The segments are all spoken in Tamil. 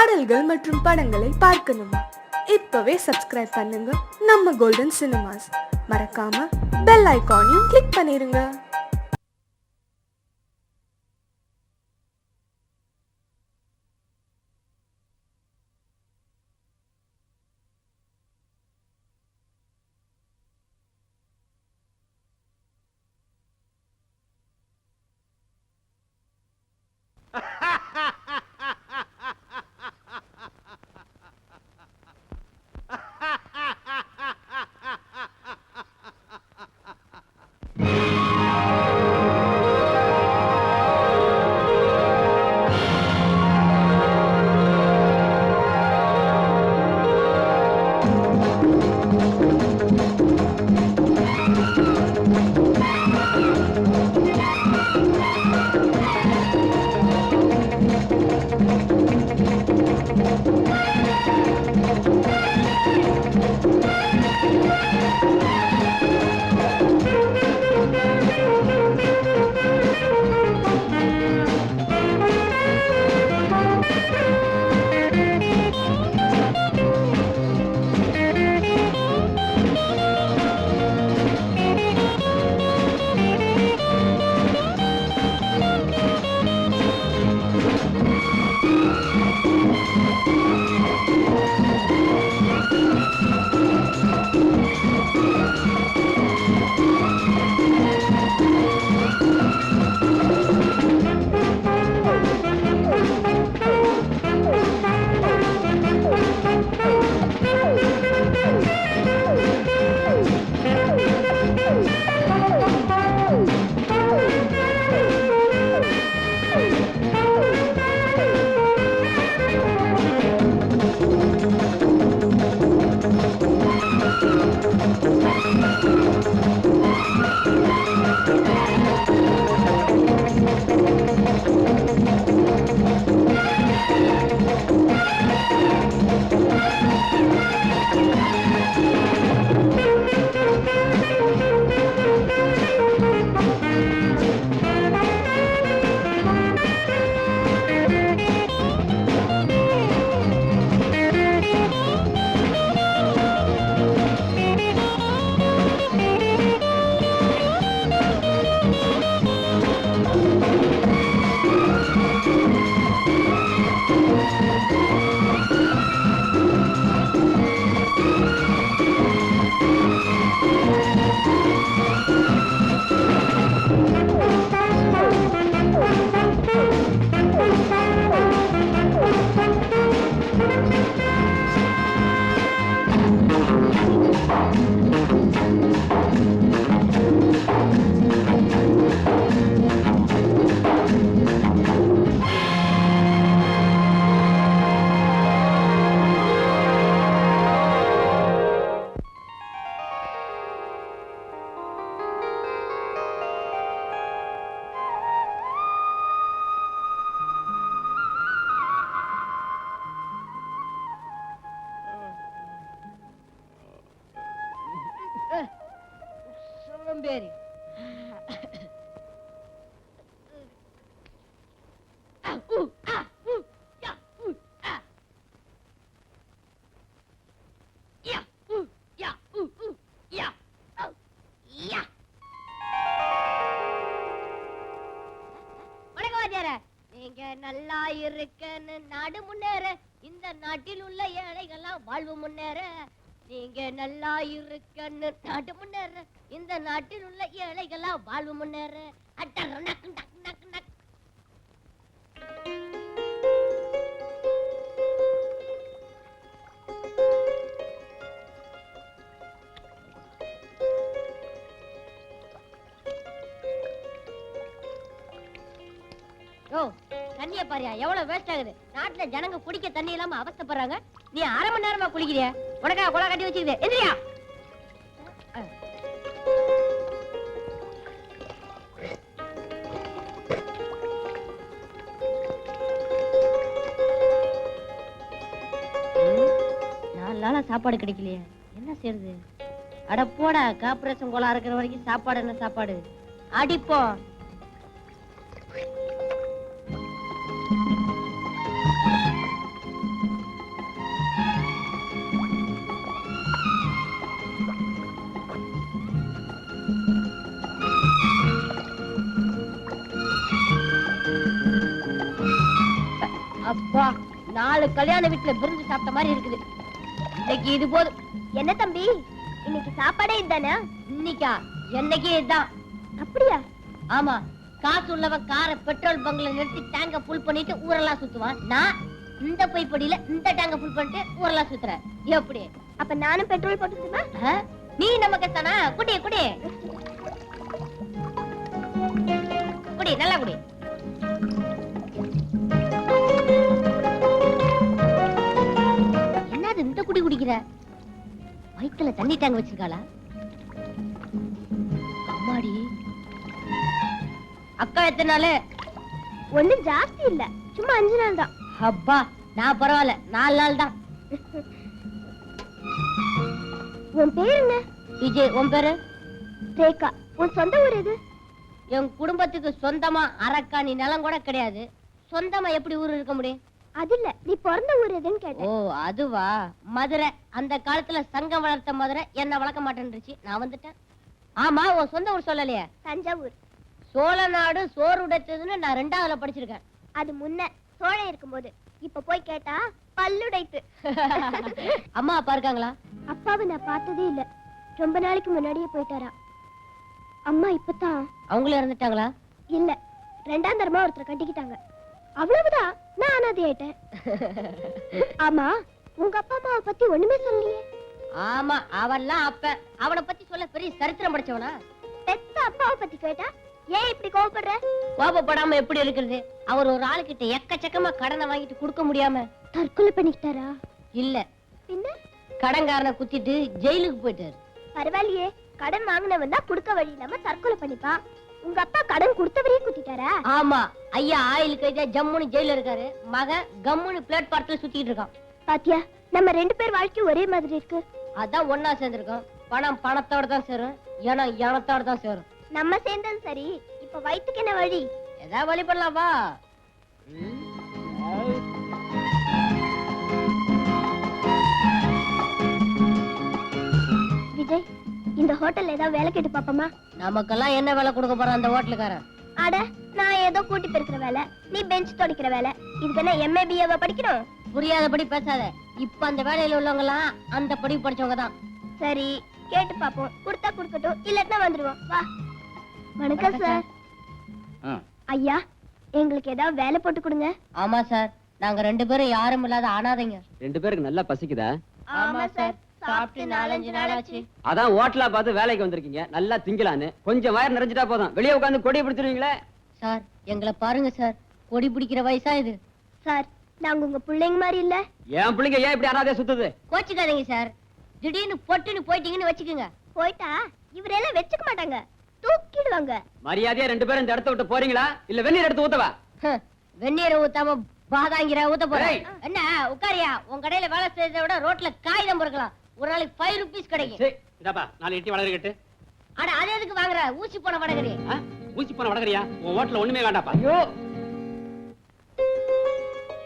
பாடல்கள் மற்றும் படங்களை பார்க்கணுமா? இப்பவே சப்ஸ்கிரைப் பண்ணுங்க நம்ம கோல்டன் சினிமாஸ். மறக்காம பெல் ஐகானையும் கிளிக் பண்ணிருங்க. சோம்பேறி. நீங்க நல்லா இருக்கன்னு நாடு முன்னேற, இந்த நாட்டில் உள்ள ஏழைகள்லாம் வாழ்வு முன்னேற. நீங்க நல்லா இருக்கன்னு நாடு முன்னேற, இந்த நாட்டில் உள்ள ஏழைகள்லாம் வாழ்வு முன்னேற. தண்ணிய பாரியா எவ்வளவு வேஸ்ட் ஆகுது. நாட்டுல ஜனங்க குடிக்க தண்ணி இல்லாம அவஸ்தைப்படுறாங்க. நீ 1/2 மணி நேரமா குளிக்கிறிய? உனக்கா குளம் கட்டி வச்சுக்குது. எந்திரியா. நாலு சாப்பாடு கிடைக்கலையே, என்ன செய்யறது? அட போடா, கார்பரேஷன் கோலா இருக்கிற வரைக்கும் சாப்பாடு என்ன சாப்பாடு? அடிப்போம். 4 கல்யாண வீட்டுல விருந்து சாப்பிட்ட மாதிரி இருக்குது. இன்னைக்கு இது போதும். என்ன தம்பி, இன்னைக்கு சாப்பாடே இதுதானா? இன்னைக்கா? என்னைக்கு இதுதான். அப்படியா? ஆமா, காசு உள்ளவன் காரை பெட்ரோல் பங்க்ல நிறுத்தி டேங்க ஃபுல் பண்ணிட்டு ஊரெல்லாம் சுத்துவான். நான் இந்த பைப்படியில இந்த டேங்க ஃபுல் பண்ணிட்டு ஊரெல்லாம் சுத்துறேன். எப்படி? அப்ப நானும் பெட்ரோல் போட்டுக்குமா? நீ நம்ம கத்தானா? குடி குடி குடி, நல்லா குடி. என்னது இந்த குடி குடிக்கிற? வயித்துல தண்ணி டேங்க் வச்சிருக்காளா? அம்மாடி. அக்கா எத்தனை நாள்? ஒண்ணும் ஜாஸ்தி இல்ல, சும்மா 5 நாள் தான். அப்பா, நான் பரவாயில்ல, 4 நாள் தான். உன் பேர் என்ன? விஜய். உன் பேரு? ரேகா. உன் சொந்த ஊர் எது? என் குடும்பத்துக்கு சொந்தமா அரக்காணி நிலம் கூட கிடையாது. சொந்தமா எப்படி ஊர் இருக்க முடியும்? அது இல்ல, நீ பிறந்த ஊர் எதுன்னு ஓ, கேட்டேன். அதுவா? மதுரை. அந்த காலத்துல சங்கம் வளர்த்த மதுரை என்ன வளர்க்க மாட்டேன்னுச்சு. நான் வந்துட்டேன். ஆமா, உன் சொந்த ஊர் சொல்லலையே. தஞ்சாவூர். சோழ நாடு சோறு உடைத்ததுன்னு நான் 2ஆவதுல படிச்சிருக்கேன். அது முன்ன சோழன் இருக்கும்போது. இப்ப போய் கேட்டா பல்லுடைத்து. அம்மா அப்பா இருக்காங்களா? அப்பாவை நான் பார்த்ததே இல்ல, ரொம்ப நாளைக்கு முன்னாடியே போயிட்டாரா. அம்மா இப்பதான். அவங்களும் இறந்துட்டாங்களா? இல்ல, 2ஆம் தரமா ஒருத்தரை கட்டிக்கிட்டாங்க. அவ்வளவுதான், நான் அனாதை ஆயிட்டேன். ஆமா, உங்க அப்பா அம்மாவை பத்தி ஒண்ணுமே சொல்லலையே. ஆமா, அவன்லாம் அப்ப அவனை பத்தி சொல்ல பெரிய சரித்திரம் படிச்சவனா? பெத்த அப்பாவை பத்தி கேட்டா ஏன் இப்படி கோவப்படுற? கோபப்படாம எப்படி இருக்கிறது? அவர் ஒரு ஆளுகிட்ட எக்கச்சக்கமா கடனை வாங்கிட்டு கொடுக்க முடியாம தற்கொலை பண்ணிக்கிட்டாரா? இல்ல, பின்ன கடன்காரனை குத்திட்டு ஜெயிலுக்கு போயிட்டாரு. பரவாயில்லையே, கடன் வாங்கினவன் தான் கொடுக்க வழி இல்லாம தற்கொலை பண்ணிப்பான். உங்க அப்பா கடன் கொடுத்தவரே குத்திட்டாரா? ஆமா, ஐயா ஆயில் கைதா ஜம்முன்னு ஜெயில இருக்காரு. மகன் கம்முன்னு பிளாட்பாரத்துல சுத்திட்டு இருக்கான். பாத்தியா, நம்ம 2 பேர் வாழ்க்கை ஒரே மாதிரி இருக்கு. அதான் ஒன்னா சேர்ந்திருக்கோம். பணம் பணத்தோட தான் சேரும், இனம் இனத்தோட தான் சேரும். நம்ம சேர்ந்தது சரி, இப்ப வயிற்றுக்கு என்ன வழி? ஏதாவது வழி பண்ணலாம் வா. விஜய், இந்த ஹோட்டல்ல ஏதாவது வேலை கேட்டு பாப்போமா? நமக்கெல்லாம் என்ன வேலை கொடுக்க போறான் அந்த ஹோட்டலுக்காரன்? அட, நான் ஏதோ கூட்டி பெருக்கிற வேலை, நீ பெஞ்ச் துடைக்கிற வேலை. இதுக்கு என்ன MA BA படிக்கணும்? புரியாதபடி பேசாத. இப்ப அந்த வேலையில உள்ளவங்க எல்லாம் அந்த படிப்பு படிச்சவங்க தான். சரி, கேட்டு பாப்போம். கொடுத்தா கொடுக்கட்டும், இல்லன்னா வந்துருவோம். வா. வணக்கம் சார். ஐயா, எங்களுக்கு ஏதாவது வேலை போட்டு கொடுங்க. ஆமா சார், நாங்க 2 பேரும் யாரும் இல்லாத அனாதைங்க. 2 பேருக்கு நல்லா பசிக்குதா? ஆமா சார், சாப்பிட்டு 4-5 நாள் ஆச்சு. அதான் ஹோட்டலா பார்த்து வேலைக்கு வந்திருக்கீங்க, நல்லா திங்கலான்னு. கொஞ்சம் வயிறு நிறைஞ்சிட்டா போதும், வெளியே உட்காந்து கொடி பிடிச்சிருவீங்களே. சார், எங்களை பாருங்க சார், கொடி பிடிக்கிற வயசா இது. சார், நாங்க உங்க பிள்ளைங்க மாதிரி இல்ல. என் பிள்ளைங்க ஏன் இப்படி அனாதையா சுத்துது? கோச்சுக்காதீங்க சார். திடீர்னு பொட்டுன்னு போயிட்டீங்கன்னு வச்சுக்கோங்க. போயிட்டா இவரெல்லாம் வச்சுக்க மாட்டாங்க, தூக்கிடுவாங்க. மரியாதையா 2 பேரும் இந்த இடத்த விட்டு போறீங்களா, இல்ல வெந்நீர் எடுத்து ஊத்தவா? வெந்நீரை ஊத்தாம பாதாங்கிற ஊத்த போறேன். ஏய். என்ன உட்காரியா? உன் கடையில வேலை செய்யறதை விட ரோட்ல காகிதம் பொறுக்கலாம். ஒரு நாளைக்கு 5 rupees கிடைக்கும். சரி, இதாப்பா 4 இட்லி வடகரி கட்டு. அட, அது எதுக்கு வாங்குற? ஊசி போன வடகரி. ஊசி போன வடகரியா? உன் ஹோட்டல்ல ஒண்ணுமே வேண்டாப்பா. ஐயோ,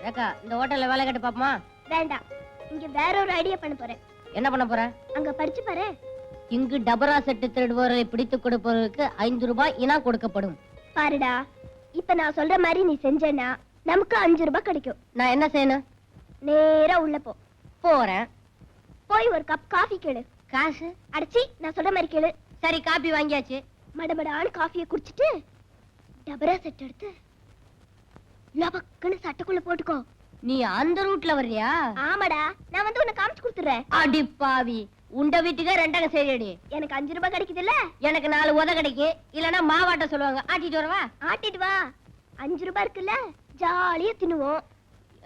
ரேகா, இந்த ஹோட்டல்ல வேலை கேட்டு பாப்போமா? வேண்டாம், இங்க வேற ஒரு ஐடியா பண்ண போறேன். என்ன பண்ண போற? அங்க படிச்சு பாரு. இங்கு டபரா செட்டு திருடுவோரை பிடித்துக் கொடுப்பவருக்கு 5 ரூபாய் இனாம் கொடுக்கப்படும். பாருடா, இப்ப நான் சொல்ற மாதிரி நீ செஞ்சேன்னா நமக்கு 5 ரூபாய் கிடைக்கும். நான் என்ன செய்யணும்? நேரா உள்ள போ. போறேன். போய் ஒரு கப் காஃபி கேளு. காசு? அடிச்சி, நான் சொல்ற மாதிரி கேளு. சரி, காபி வாங்கியாச்சு. மடமடான்னு காஃபியை குடிச்சிட்டு டபரா செட் எடுத்து லபக்குன்னு சட்டைக்குள்ள போட்டுக்கோ. நீ அந்த ரூட்ல வர்றியா? ஆமாடா, நான் வந்து உன்னை காமிச்சு கொடுத்துறேன். அடி பாவி, உண்ட வீட்டுக்கே 2 சரிடி. எனக்கு 5 ரூபாய் கிடைக்குதுல்ல? எனக்கு 4 உத கிடைக்கு. இல்லனா மாவாட்ட சொல்லுவாங்க. ஆட்டிட்டு வரவா? ஆட்டிட்டு வா. 5 ரூபாய் இருக்குல்ல, ஜாலியா தின்னுவோம்.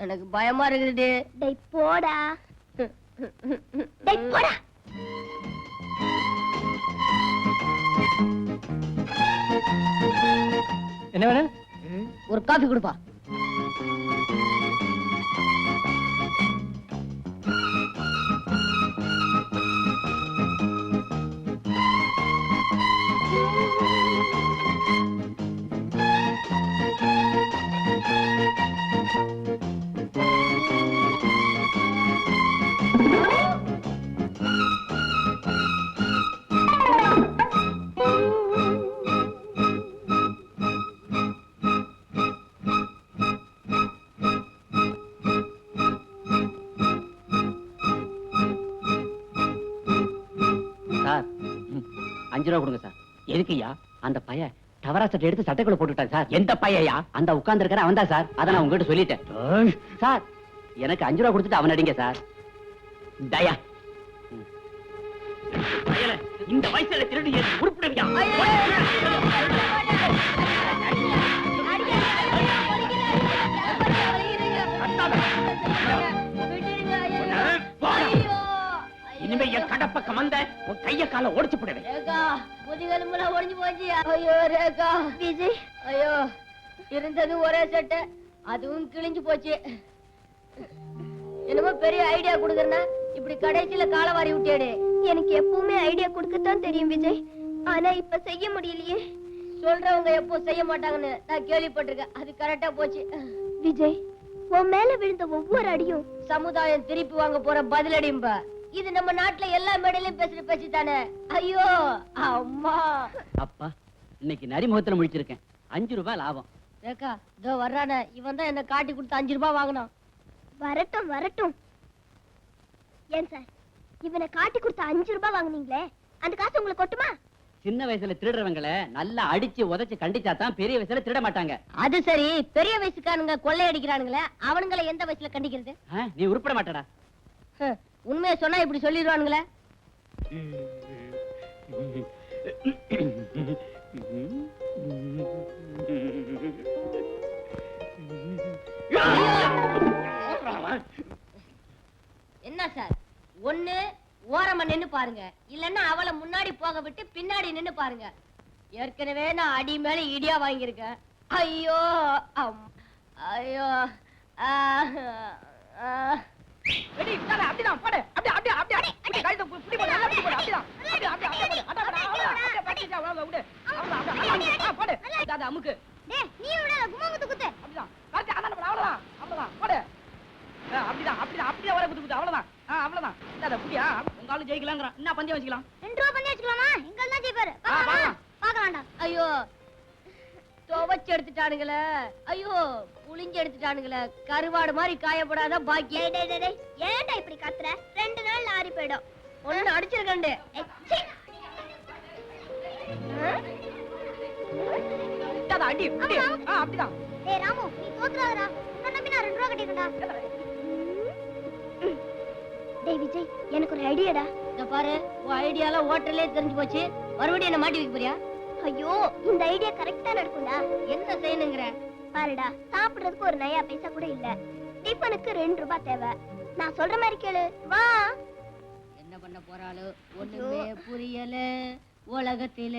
எனக்கு பயமா இருக்குது. டேய் போடா. டேய் போடா. என்ன வேணும்? ஒரு காபி கொடுப்பா. 5 ரூபா கொடுங்க சார். எதுக்குயா? அந்த பையன் டவரா சட்டை எடுத்து சட்டைக்குள்ள போட்டுட்டான் சார். எந்த பையயா? அந்த உட்கார்ந்து இருக்கிற அவன் தான் சார். அதை நான் உங்ககிட்ட சொல்லிட்டேன் சார். எனக்கு 5 ரூபா கொடுத்துட்டு அவன் அடிங்க சார். தயா இந்த வயசுல திருடி உருப்பிடுவியா? இனிமே என் கடப்பக்கம் வந்த உன் கைய கால ஒடிச்சு போடுவேன். முதுகெலும்புலாம் ஒடிஞ்சு போச்சு. ஐயோ ரேகா. விஜய், ஐயோ இருந்தது ஒரே சட்டை, அதுவும் கிழிஞ்சு போச்சு. என்னமோ பெரிய ஐடியா குடுக்கறனா இப்படி கடைசியில காலவாரி விட்டேடு. எனக்கு எப்பவுமே ஐடியா கொடுக்கத்தான் தெரியும் விஜய், ஆனா இப்ப செய்ய முடியலையே. சொல்றவங்க எப்போ செய்ய மாட்டாங்கன்னு நான் கேள்விப்பட்டிருக்கேன். அது கரெக்டா போச்சு. விஜய், உன் மேல விழுந்த ஒவ்வொரு அடியும் சமுதாயம் திருப்பி வாங்க போற பதிலடிம்பா. இது நம்ம நாட்டுல எல்லா மேடையிலும் பேசுற பேச்சு தானே. ஐயோ அம்மா. அப்பா இன்னைக்கு நரிமுகத்துல முடிச்சிருக்கேன். 5 ரூபாய் லாபம். ரேகா இதோ வர்றானே, இவன் தான் என்ன காட்டி கொடுத்து 5 ரூபாய் வாங்கினான். வரட்டும் வரட்டும். ஏன் சார், இவனை காட்டி கொடுத்த 5 ரூபாய் வாங்குனீங்களே, அந்த காசு உங்களுக்கு கொட்டுமா? சின்ன வயசுல திருடுறவங்களை நல்லா அடிச்சு உதைச்சு கண்டிச்சா தான் பெரிய வயசுல திருட மாட்டாங்க. அது சரி, பெரிய வயசுக்கானுங்க கொள்ளையடிக்கிறானுங்களே, அவனுங்களை எந்த வயசுல கண்டிக்கிறது? நீ உருப்பட மாட்டடா. உண்மையை சொன்னா இப்படி சொல்லிடுவானுங்களே. என்ன சார், ஒண்ணு ஓரமா நின்னு பாருங்க, இல்லன்னா அவளை முன்னாடி போக விட்டு பின்னாடி நின்னு பாருங்க. ஏற்கனவே நான் அடி மேல இடியா வாங்கியிருக்கேன். ஐயோ ஐயோ ஐயோ துவச்சு எடுத்துட்டானுங்களே. ஐயோ புளிஞ்சு எடுத்துட்டானுங்களே. கருவாடு மாதிரி காயப்படாத பாக்கி. ஏன்டா இப்படி கத்துற? 2 நாள்ல ஆறி போயிடும். ஒண்ணு அடிச்சிருக்கேன். டேய் ராமு, நீ தோத்துறாதடா. உன்னை நம்பி நான் 2 ரூபாய் கட்டிட்டேன்டா. டேய் விஜய், எனக்கு ஒரு ஐடியாடா. இத பாரு, உன் ஐடியால ஹோட்டல்லே தெரிஞ்சு போச்சு. மறுபடியும் என்ன மாட்டி வைக்க போறியா? ஐயோ, இந்த ஐடியா கரெக்ட்டா நடக்கும்டா. என்ன செய்யணுங்கற? பாருடா, சாப்பிடுறதுக்கு ஒரு நயா பைசா கூட இல்ல. டிஃபனுக்கு 2 ரூபாய் தேவை. நான் சொல்ற மாதிரி கேளு. வா. என்ன பண்ண போறாளோ ஒண்ணுமே புரியல. உலகத்தில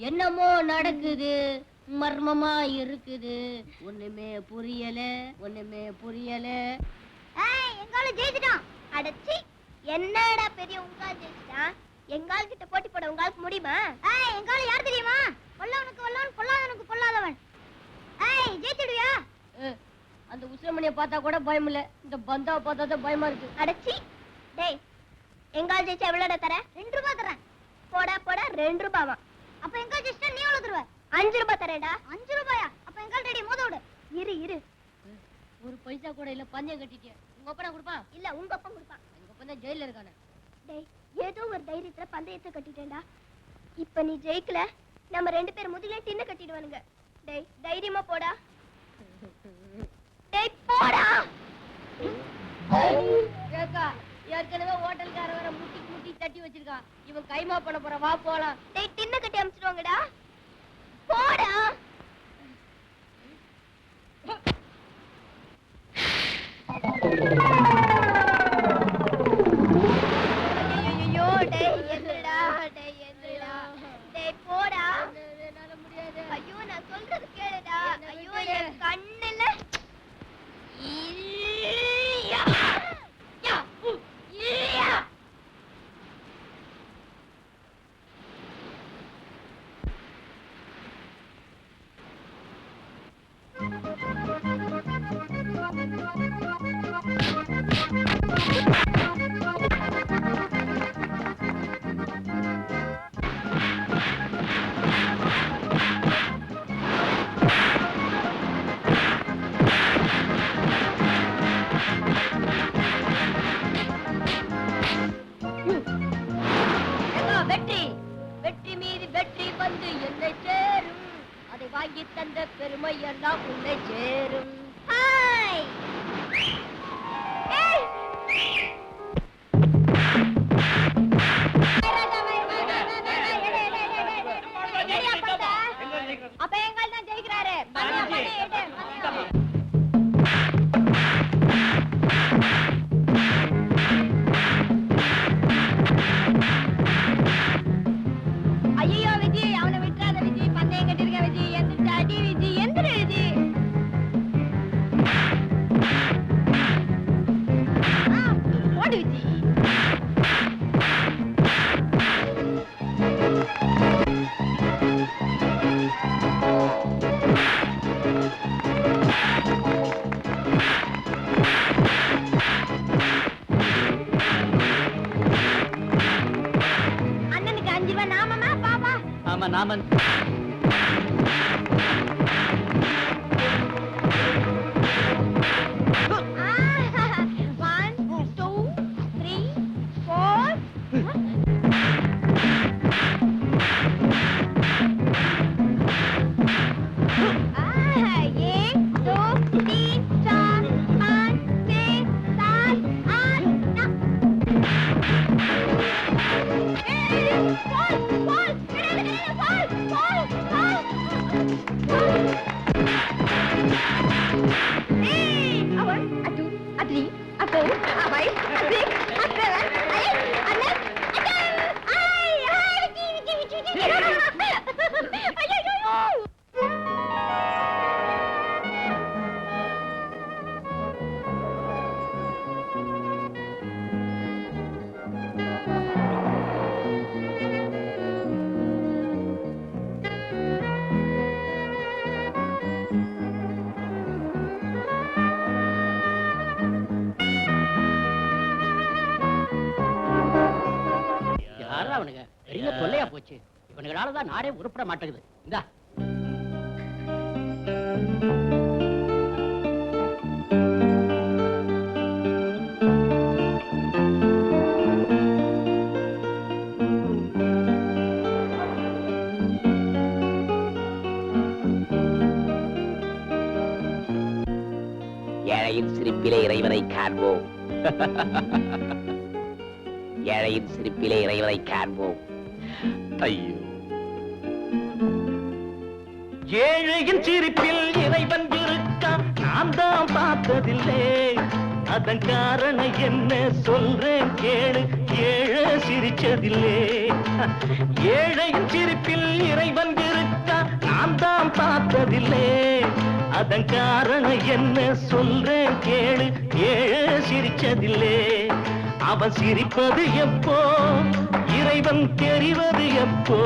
என்னமோ நடக்குது, மர்மமா இருக்குது. ஒண்ணுமே புரியல, ஒண்ணுமே புரியல. ஏய், எங்கால ஜெயிச்சிட்டான். அடச்சி, என்னடா பெரிய உங்கால் ஜெயிச்சிட்டான். எங்கால் கிட்ட போட்டி போட உங்களுக்கு முடியுமா? ஏய், எங்கால யார் தெரியுமா? வல்லவனுக்கு வல்லவன், பொல்லாதவனுக்கு பொல்லாதவன். ஏய், ஜெயிச்சிடுவியா? அந்த உசிரமணியை பார்த்தா கூட பயம் இல்ல, இந்த பந்தாவை பார்த்தா தான் பயமா இருக்கு. அடச்சி. டேய், எங்கால் ஜெயிச்சா எவ்வளவுடா தர? 2 ரூபாய் தரேன். போடா போடா, 2 ரூபாவா? அப்ப எங்கால் ஜெயிச்சா நீ எவ்வளவு தருவ? 5 ரூபாய் தரேன்டா. 5 ரூபாயா? அப்ப எங்கால் ரெடி மோத விடு. இரு. ஒரு பைசா கூட இல்ல, பந்தயம் கட்டிட்டேன். உங்க அப்பா கொடுப்பான்? இல்ல, உங்க அப்பா கொடுப்பான். எங்க அப்பா தான் ஜெயில இருக்கானே. டேய், ஏதோ ஒரு தைரியத்துல பந்தயத்தை கட்டிட்டேன்டா. இப்ப நீ ஜெயிக்கல, நம்ம 2 பேர் முதுகுல டின்ன கட்டிடுவானுங்க. டேய், தைரியமா போடா. டேய் போடா. ஏக்கா, ஏற்கனவே ஹோட்டல்கார வர முட்டி தட்டி வச்சிருக்கான். இவன் கைமா பண்ண போற, வா போலாம். டேய், டின்ன கட்டி அமிச்சிடுவாங்கடா. போடா. ஐயோ, டேய் என்னடா? டேய் என்னடா? டேய் போடா. என்னால முடியாது. ஐயோ, நான் சொல்றது கேளுடா. ஐயோ, என் கண்ணுல ஈயா. ஈயா. Samant. One, two, three, four. एक दो तीन चार पाँच छः सात आठ नौ. Fall, fall, fall, fall. A one, a two, a three, a four, a five, a six, a seven, a eight, a nine, a 10. யாரா அவனுங்க பெரிய தொல்லையா போச்சு. இவனுங்களாலதான் நாடே உருப்பட மாட்டேங்குது. இந்தா ஏழையின் சிரிப்பிலே இறைவனை காண்போம். ஏழையின் சிரிப்பிலே இறைவனை காண்போம். ஐயோ, ஏழையின் சிரிப்பில் இறைவன் இருக்கான், நான் தான் பார்த்ததில்லை. அதன் காரணம் என்ன சொல்றேன் கேளு, ஏழை சிரிச்சதில்லை. ஏழையின் சிரிப்பில் இறைவன் இருக்கான், நான் தான் பார்த்ததில்லை. அதன் காரணம் என்ன சொல்றேன் கேளு, ஏழை சிரிச்சதில்லை. அவன் சிரிப்பது எப்போ, இறைவன் தெரிவது எப்போ.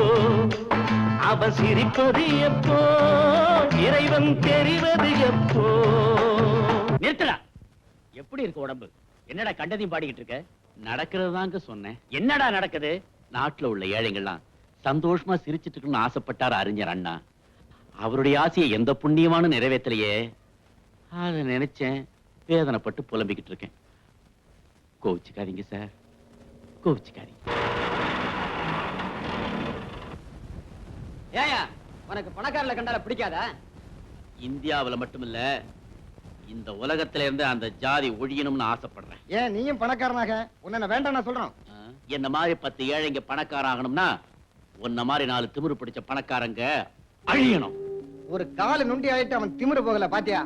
அவன் சிரிப்பது எப்போ, இறைவன் தெரிவது எப்போ. நிறுத்தடா. எப்படி இருக்கு உடம்பு? என்னடா கண்டதையும் பாடிக்கிட்டு இருக்க? நடக்கிறது தாங்க சொன்னேன். என்னடா நடக்குது? நாட்டுல உள்ள ஏழைங்கள்லாம் சந்தோஷமா சிரிச்சிட்டு இருக்கணும்னு ஆசைப்பட்டார் அறிஞர் அண்ணா. அவருடைய ஆசையை எந்த புண்ணியமான நிறைவேற்றலையே. அதை நினைச்சேன், வேதனைப்பட்டு புலம்பிக்கிட்டு இருக்கேன். கோவிச்சுக்காதீங்க சார், கோவிச்சுக்காதீங்க. ஏயா, உனக்கு பணக்காரல கண்டால பிடிக்காதா? இந்தியாவுல மட்டுமில்ல, இந்த உலகத்துல இருந்து அந்த ஜாதி ஒழியணும்னு ஆசைப்படுறேன். ஏன் நீயும் பணக்காரனாக உன்னை வேண்டாம் நான் சொல்றோம். என்ன மாதிரி 10 ஏழைங்க பணக்கார ஆகணும்னா உன்ன மாதிரி 4 திமிரு பிடிச்ச பணக்காரங்க அழியணும். ஒரு கால நுண்டி ஆயிட்டு அவன் திமிரு போகல பாத்தியா?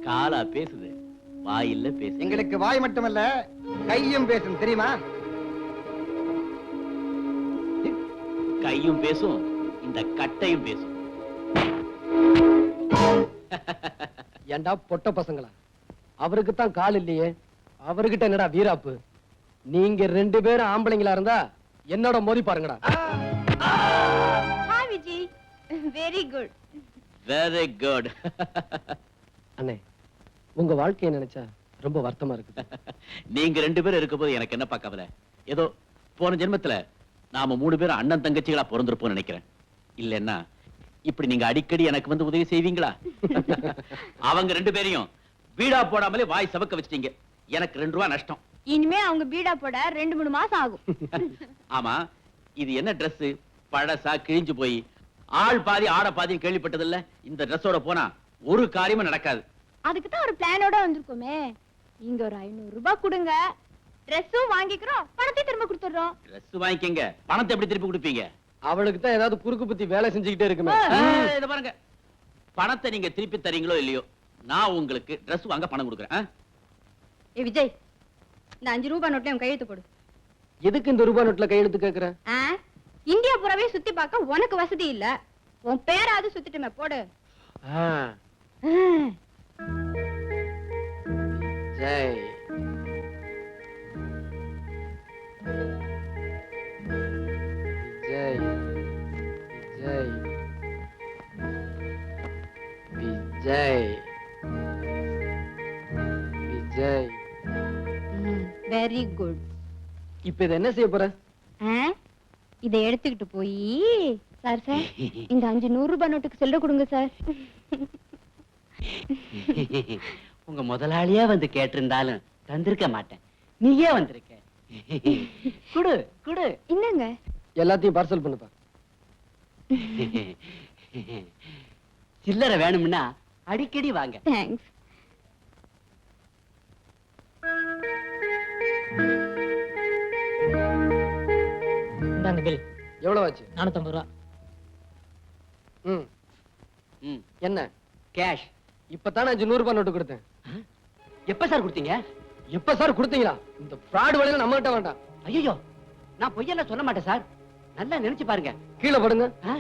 காலா பேசுது, வாயில்ல பேசு. எங்களுக்கு வாய் மட்டுமல்ல கையும் பேசும் தெரியுமா? கையும் பேசும், இந்த கட்டையும் பேசும். ஏண்டா பொட்ட பசங்களா, அவருக்கு தான் கால் இல்லையே, அவர்கிட்ட என்னடா வீராப்பு? நீங்க 2 பேரும் ஆம்பளைங்களா இருந்தா என்னோட மோதி பாருங்கடா. Hi Vijay, very good. Very good. அண்ணே, உங்க வாழ்க்கையை நினைச்சா ரொம்ப வருத்தமா இருக்குது. நீங்க 2 பேரும் இருக்கும்போது எனக்கு என்னப்பா கவலை? ஏதோ போன ஜென்மத்துல நாம 3 பேரும் அண்ணன் தங்கச்சிகளா பிறந்திருப்போம் நினைக்கிறேன். இல்லன்னா இப்படி நீங்க அடிக்கடி எனக்கு வந்து உதவி செய்வீங்களா? அவங்க 2 பேரையும் வீடா போடாமலே வாய் சவக்க வச்சிட்டீங்க. எனக்கு 2 ரூபா நஷ்டம். இனிமே அவங்க பீடா போட 2-3 மாசம் ஆகும். ஆமா, இது என்ன Dress? பழசா, கிழிஞ்சு போய் ஆள் பாதி ஆட பாதி கேள்விப்பட்டதில்ல. இந்த Dressோட போனா ஒரு காரியமும் நடக்காது. அதுக்கு தான் ஒரு பிளானோட வந்திருக்கோமே. இங்க ஒரு 500 ரூபாய் கொடுங்க, Dressம் வாங்கிக்கிறோம், பணத்தை திரும்ப கொடுத்துறோம். Dress வாங்கிக்கங்க, பணத்தை எப்படி திருப்பி கொடுப்பீங்க? அவளுக்கு தான் ஏதாவது குறுக்கு புத்தி வேலை செஞ்சுக்கிட்டே இருக்குமே. இத பாருங்க, பணத்தை நீங்க திருப்பி தரீங்களோ இல்லையோ, நான் உங்களுக்கு Dress வாங்க பணம் கொடுக்குறேன். ஏ விஜய், இந்த 5 ரூபாய் நோட்ல உன் கையெழுத்து போடு. எதுக்கு இந்த ரூபாய் நோட்ல கையெழுத்து கேக்குற? இந்தியா பூராவே சுத்தி பார்க்க உனக்கு வசதி இல்ல, உன் பேராவது சுத்திட்டுமே போடு. ஜெய் விஜய், விஜய், விஜய், விஜய். Very good. இப்ப இத என்ன செய்ய போற? இதை எடுத்துக்கிட்டு போய் சார் இந்த 500 ரூபாய் நோட்டுக்கு செல்ல கொடுங்க சார். உங்க முதலாளியே வந்து கேட்டிருந்தாலும் தந்திருக்க மாட்டேன். நீயே வந்திருக்க. குடு குடு. என்னங்க? எல்லாத்தையும் பார்சல் பண்ணுப்பா. சில்லறை வேணும்னா அடிக்கடி வாங்க. தேங்க்ஸ். இந்தாங்க பில். எவ்வளவு ஆச்சு? 450 ரூபா. ம். ம், என்ன? கேஷ். இப்பதானே 500 ரூபாய் நோட்டு கொடுத்தேன். எப்ப சார் கொடுத்தீங்க? எப்ப சார் கொடுத்தீங்களா? இந்த ஃப்ராட் வேலையில நம்ம கிட்ட வேண்டாம். ஐயோ, நான் பொய்யெல்லாம் சொல்ல மாட்டேன் சார். நல்லா நினைச்சு பாருங்க. கீழே படுங்க. ஆ?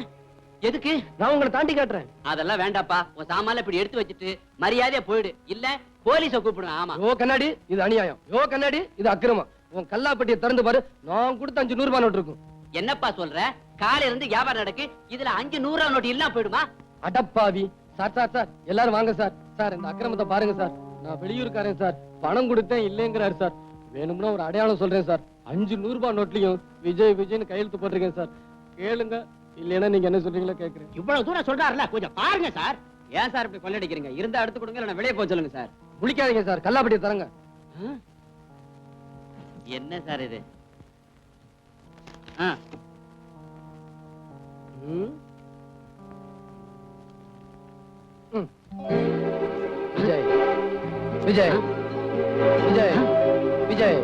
எதுக்கு? நான் உங்களை தாண்டி காட்டுறேன். அதெல்லாம் வேண்டாப்பா. உன் சாமான்ல இப்படி எடுத்து வச்சுட்டு மரியாதையா போயிடு. இல்ல போலீஸ கூப்பிடுவேன். ஆமா. யோ கண்ணாடி, இது அநியாயம். யோ கண்ணாடி, இது அக்கிரமம். உன் கல்லாப்பட்டியை திறந்து பாரு. நான் கொடுத்த 500 ரூபாய் நோட்டு இருக்கும். என்னப்பா சொல்ற? காலையில இருந்து வியாபாரம் நடக்கு. இதுல 500 நோட்டு இல்லாம போயிடுமா? அடப்பாவி. சார் சார் சார், எல்லாரும் வாங்க சார். சார் இந்த அக்கிரமத்தை பாருங்க சார். நான் வெளியூர்காரன் சார். பணம் கொடுத்தேன் இல்லைங்கிறாரு சார். வேணும்னா ஒரு அடையாளம் சொல்றேன் சார். 500 ரூபாய் நோட்லயும் விஜய் விஜய்னு கையெழுத்து போட்டிருக்கேன் சார். கேளுங்க. இல்லைன்னா நீங்க என்ன சொல்றீங்களோ கேக்குறேன். இவ்வளவு தூரம் சொல்றாருல, கொஞ்சம் பாருங்க சார். ஏன் சார் இப்படி கொள்ளடிக்கிறீங்க? இருந்தா எடுத்து கொடுங்க, இல்ல வெளியே போக சொல்லுங்க சார். முழிக்காதீங்க சார். கல்லாப்பட்டியை தரங்க. என்ன சார் இது? ஆ, ம். ம். விஜய் விஜய் விஜய் விஜய்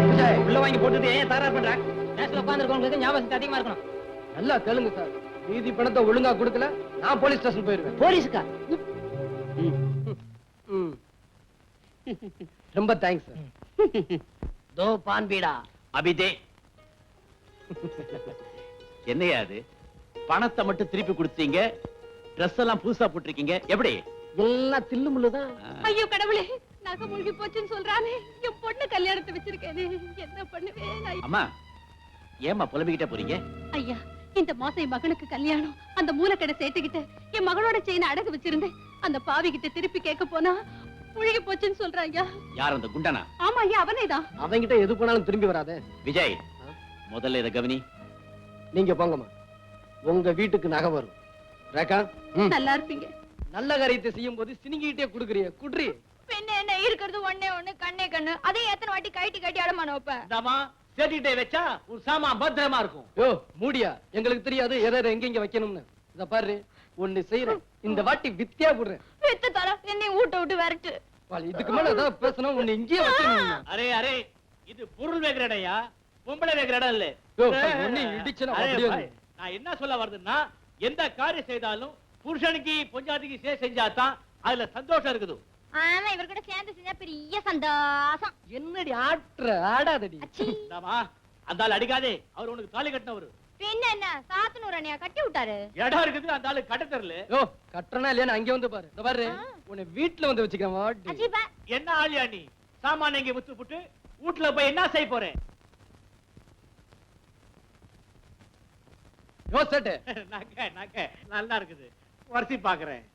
விஜய். உள்ள வாங்கி போட்டுட்டு ஏன் தகராறு பண்ற? நேரத்துல உட்கார்ந்திருக்கவங்களுக்கு ஞாபகம் அதிகமா இருக்கணும். நல்லா கேளுங்க சார். மீதி பணத்தை ஒழுங்கா கொடுக்கல நான் போலீஸ் ஸ்டேஷன் போயிருவேன். போலீஸுக்கா? ம். ரொம்ப தேங்க்ஸ் சார். தோ பான் பீடா. அபிதே. என்னையா அது? பணத்தை மட்டும் திருப்பி கொடுத்தீங்க, ட்ரெஸ் எல்லாம் புதுசா போட்டிருக்கீங்க. எப்படி? எல்லாம் தில்லு முள்ளுதான். ஐயோ கடவுளே, நகை மூழ்கி போச்சுன்னு சொல்றானே. என் பொண்ணு கல்யாணத்தை வச்சிருக்கேனே, என்ன பண்ணுவேன்? அம்மா, ஏம்மா புலம்பிக்கிட்டே போறீங்க? ஐயா, இந்த மாசம் என் மகனுக்கு கல்யாணம். அந்த மூலக்கடை சேர்த்துக்கிட்டு என் மகளோட செயினை அடகு வச்சிருந்தேன். அந்த பாவி கிட்ட திருப்பி கேட்க போனா முழுகி போச்சுன்னு சொல்றாங்க. யார் அந்த குண்டனா? ஆமா ஐயா, அவனேதான். அவங்கிட்ட எது போனாலும் திரும்பி வராதே. விஜய், முதல்ல இதை கவனி. நீங்க போங்கம்மா. உங்க வீட்டுக்கு நகை வரும். ரேகா, ம். நல்லா இருப்பீங்க. நல்ல காரியத்தை செய்யும் போது சினிங்கிட்டே குடுக்குறிய குட்ரி. பின்ன என்ன இருக்கிறது? ஒண்ணே ஒண்ணு, கண்ணே கண்ணு. அதே எத்தனை வாட்டி கைட்டி கட்டி அடமான வைப்ப. இந்தாமா, சேட்டிட்டே வச்சா ஒரு சாமான் பத்திரமா இருக்கும். யோ மூடியா, எங்களுக்கு தெரியாது எதை எங்க வைக்கணும்னு. இத பாரு, ஒண்ணு செய்யறேன். இந்த வாட்டி வித்தியா போடுறேன். வித்து தர என்னை ஊட்ட விட்டு விரட்டு. இதுக்கு மேல ஏதாவது பேசணும், ஒண்ணு இங்கேயே வைக்கணும். அரே அரே, இது பொருள் வைக்கிற இடம்யா, பொம்பளை வைக்கிற இடம் இல்ல. யோ, ஒண்ணு இடிச்சுனா அரே அப்படியே பாய், நான் என்ன சொல்ல வருதுன்னா, எந்த காரியம் செய்தாலும் புருஷனுக்கு பொஞ்சாதிக்கு செஞ்சாதான் அதுல சந்தோஷம் இருக்குது. ஆமா, இவர் கூட சேர்ந்து செஞ்சா பெரிய சந்தோஷம். என்னடி ஆட்ற ஆடாதடி. இந்தாமா, அந்த ஆள் அடிக்காதே. அவர் உனக்கு தாலி கட்டினவரு. பின்ன என்ன, சாத்தனூர் அண்ணியா கட்டி விட்டாரு. இடம் இருக்குது, அந்த ஆளு கட்ட தெரியல. யோ கட்டணா இல்லையா, அங்கே வந்து பாரு. இந்த பாரு, உன்னை வீட்டுல வந்து வச்சுக்கிறேன். வாடி. அஜீபா. என்ன ஆளியா நீ? சாமான இங்க வித்து புட்டு வீட்டுல போய் என்ன செய்ய போறேன்? யோ சேட்டு, நக்க நக்க நல்லா இருக்குது. வரிசை பாக்குறேன்.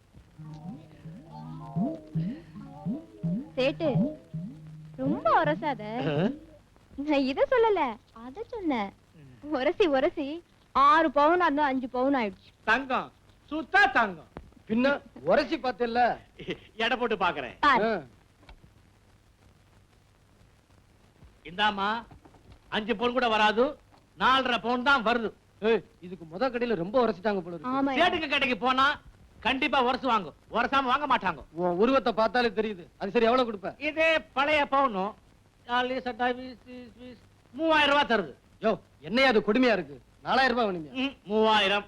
சேட்டு, ரொம்ப உரசாத. நான் இத சொல்லல, அத சொன்னேன். உரசி உரசி 6 பவுன் அந்த 5 பவுன் ஆயிடுச்சு. தங்கம் சுத்தா தங்கம். பின்ன உரசி பார்த்தல. எடை போட்டு பாக்குறேன். பாரு. இந்தாமா, 5 பவுன் கூட வராது, 4.5 பவுன் தான் வருது. இதுக்கு முத கடையில ரொம்ப உரசிட்டாங்க போல இருக்கு. ஆமா. சேட்டுக்கு கடைக்கு போனா கண்டிப்பா உரசு வாங்கும். உரசாம வாங்க மாட்டாங்க. உன் உருவத்தை பார்த்தாலே தெரியுது. அது சரி, எவ்வளவு கொடுப்ப? இதே பழைய பவுனும் 3000 ரூபாய் தருது. யோ என்னையா அது கொடுமையா இருக்கு. 4000 ரூபாய் வேணுமியா? 3000.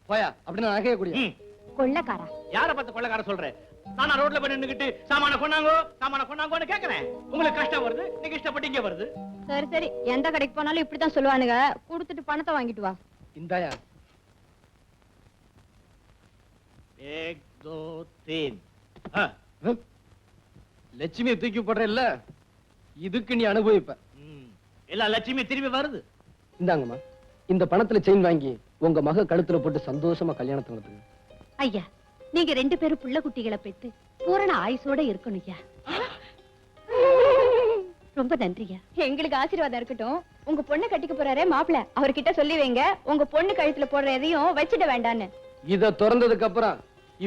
போயா, அப்படின்னு நகைய கூடிய. கொள்ளக்காரா. யார பார்த்து கொள்ளக்கார சொல்றேன்? நானா ரோட்ல போய் நின்னுக்கிட்டு சாமான கொண்டாங்கோன்னு கேக்குறேன். உங்களுக்கு கஷ்டம் வருது, நீங்க இஷ்டப்பட்டு இங்க வருது. சரி சரி, எந்த கடைக்கு போனாலும் இப்படித்தான் சொல்லுவானுங்க. கொடுத்துட்டு பணத்தை வாங்கிட்டு வா. இந்தாயா. 1 2 3. லட்சுமியை தூக்கி போடுற இல்ல, இதுக்கு நீ அனுபவிப்ப. எல்லா லட்சுமி திரும்பி வருது. இந்தாங்கம்மா, இந்த பணத்துல செயின் வாங்கி உங்க மக கழுத்துல போட்டு சந்தோஷமா கல்யாணத்தை நடத்துங்க. ஐயா, நீங்க 2 பேரும் புள்ள குட்டிகளை பெத்து பூரண ஆயுசோட இருக்கணும் ஐயா. ரொம்ப நன்றியா. எங்களுக்கு ஆசீர்வாதம் இருக்கட்டும். உங்க பொண்ணு கட்டிக்க போறாரே மாப்பிள்ள, அவர்கிட்ட சொல்லி வைங்க உங்க பொண்ணு கழுத்துல போடுற எதையும் வச்சிட வேண்டான்னு. இத திறந்ததுக்கு அப்புறம்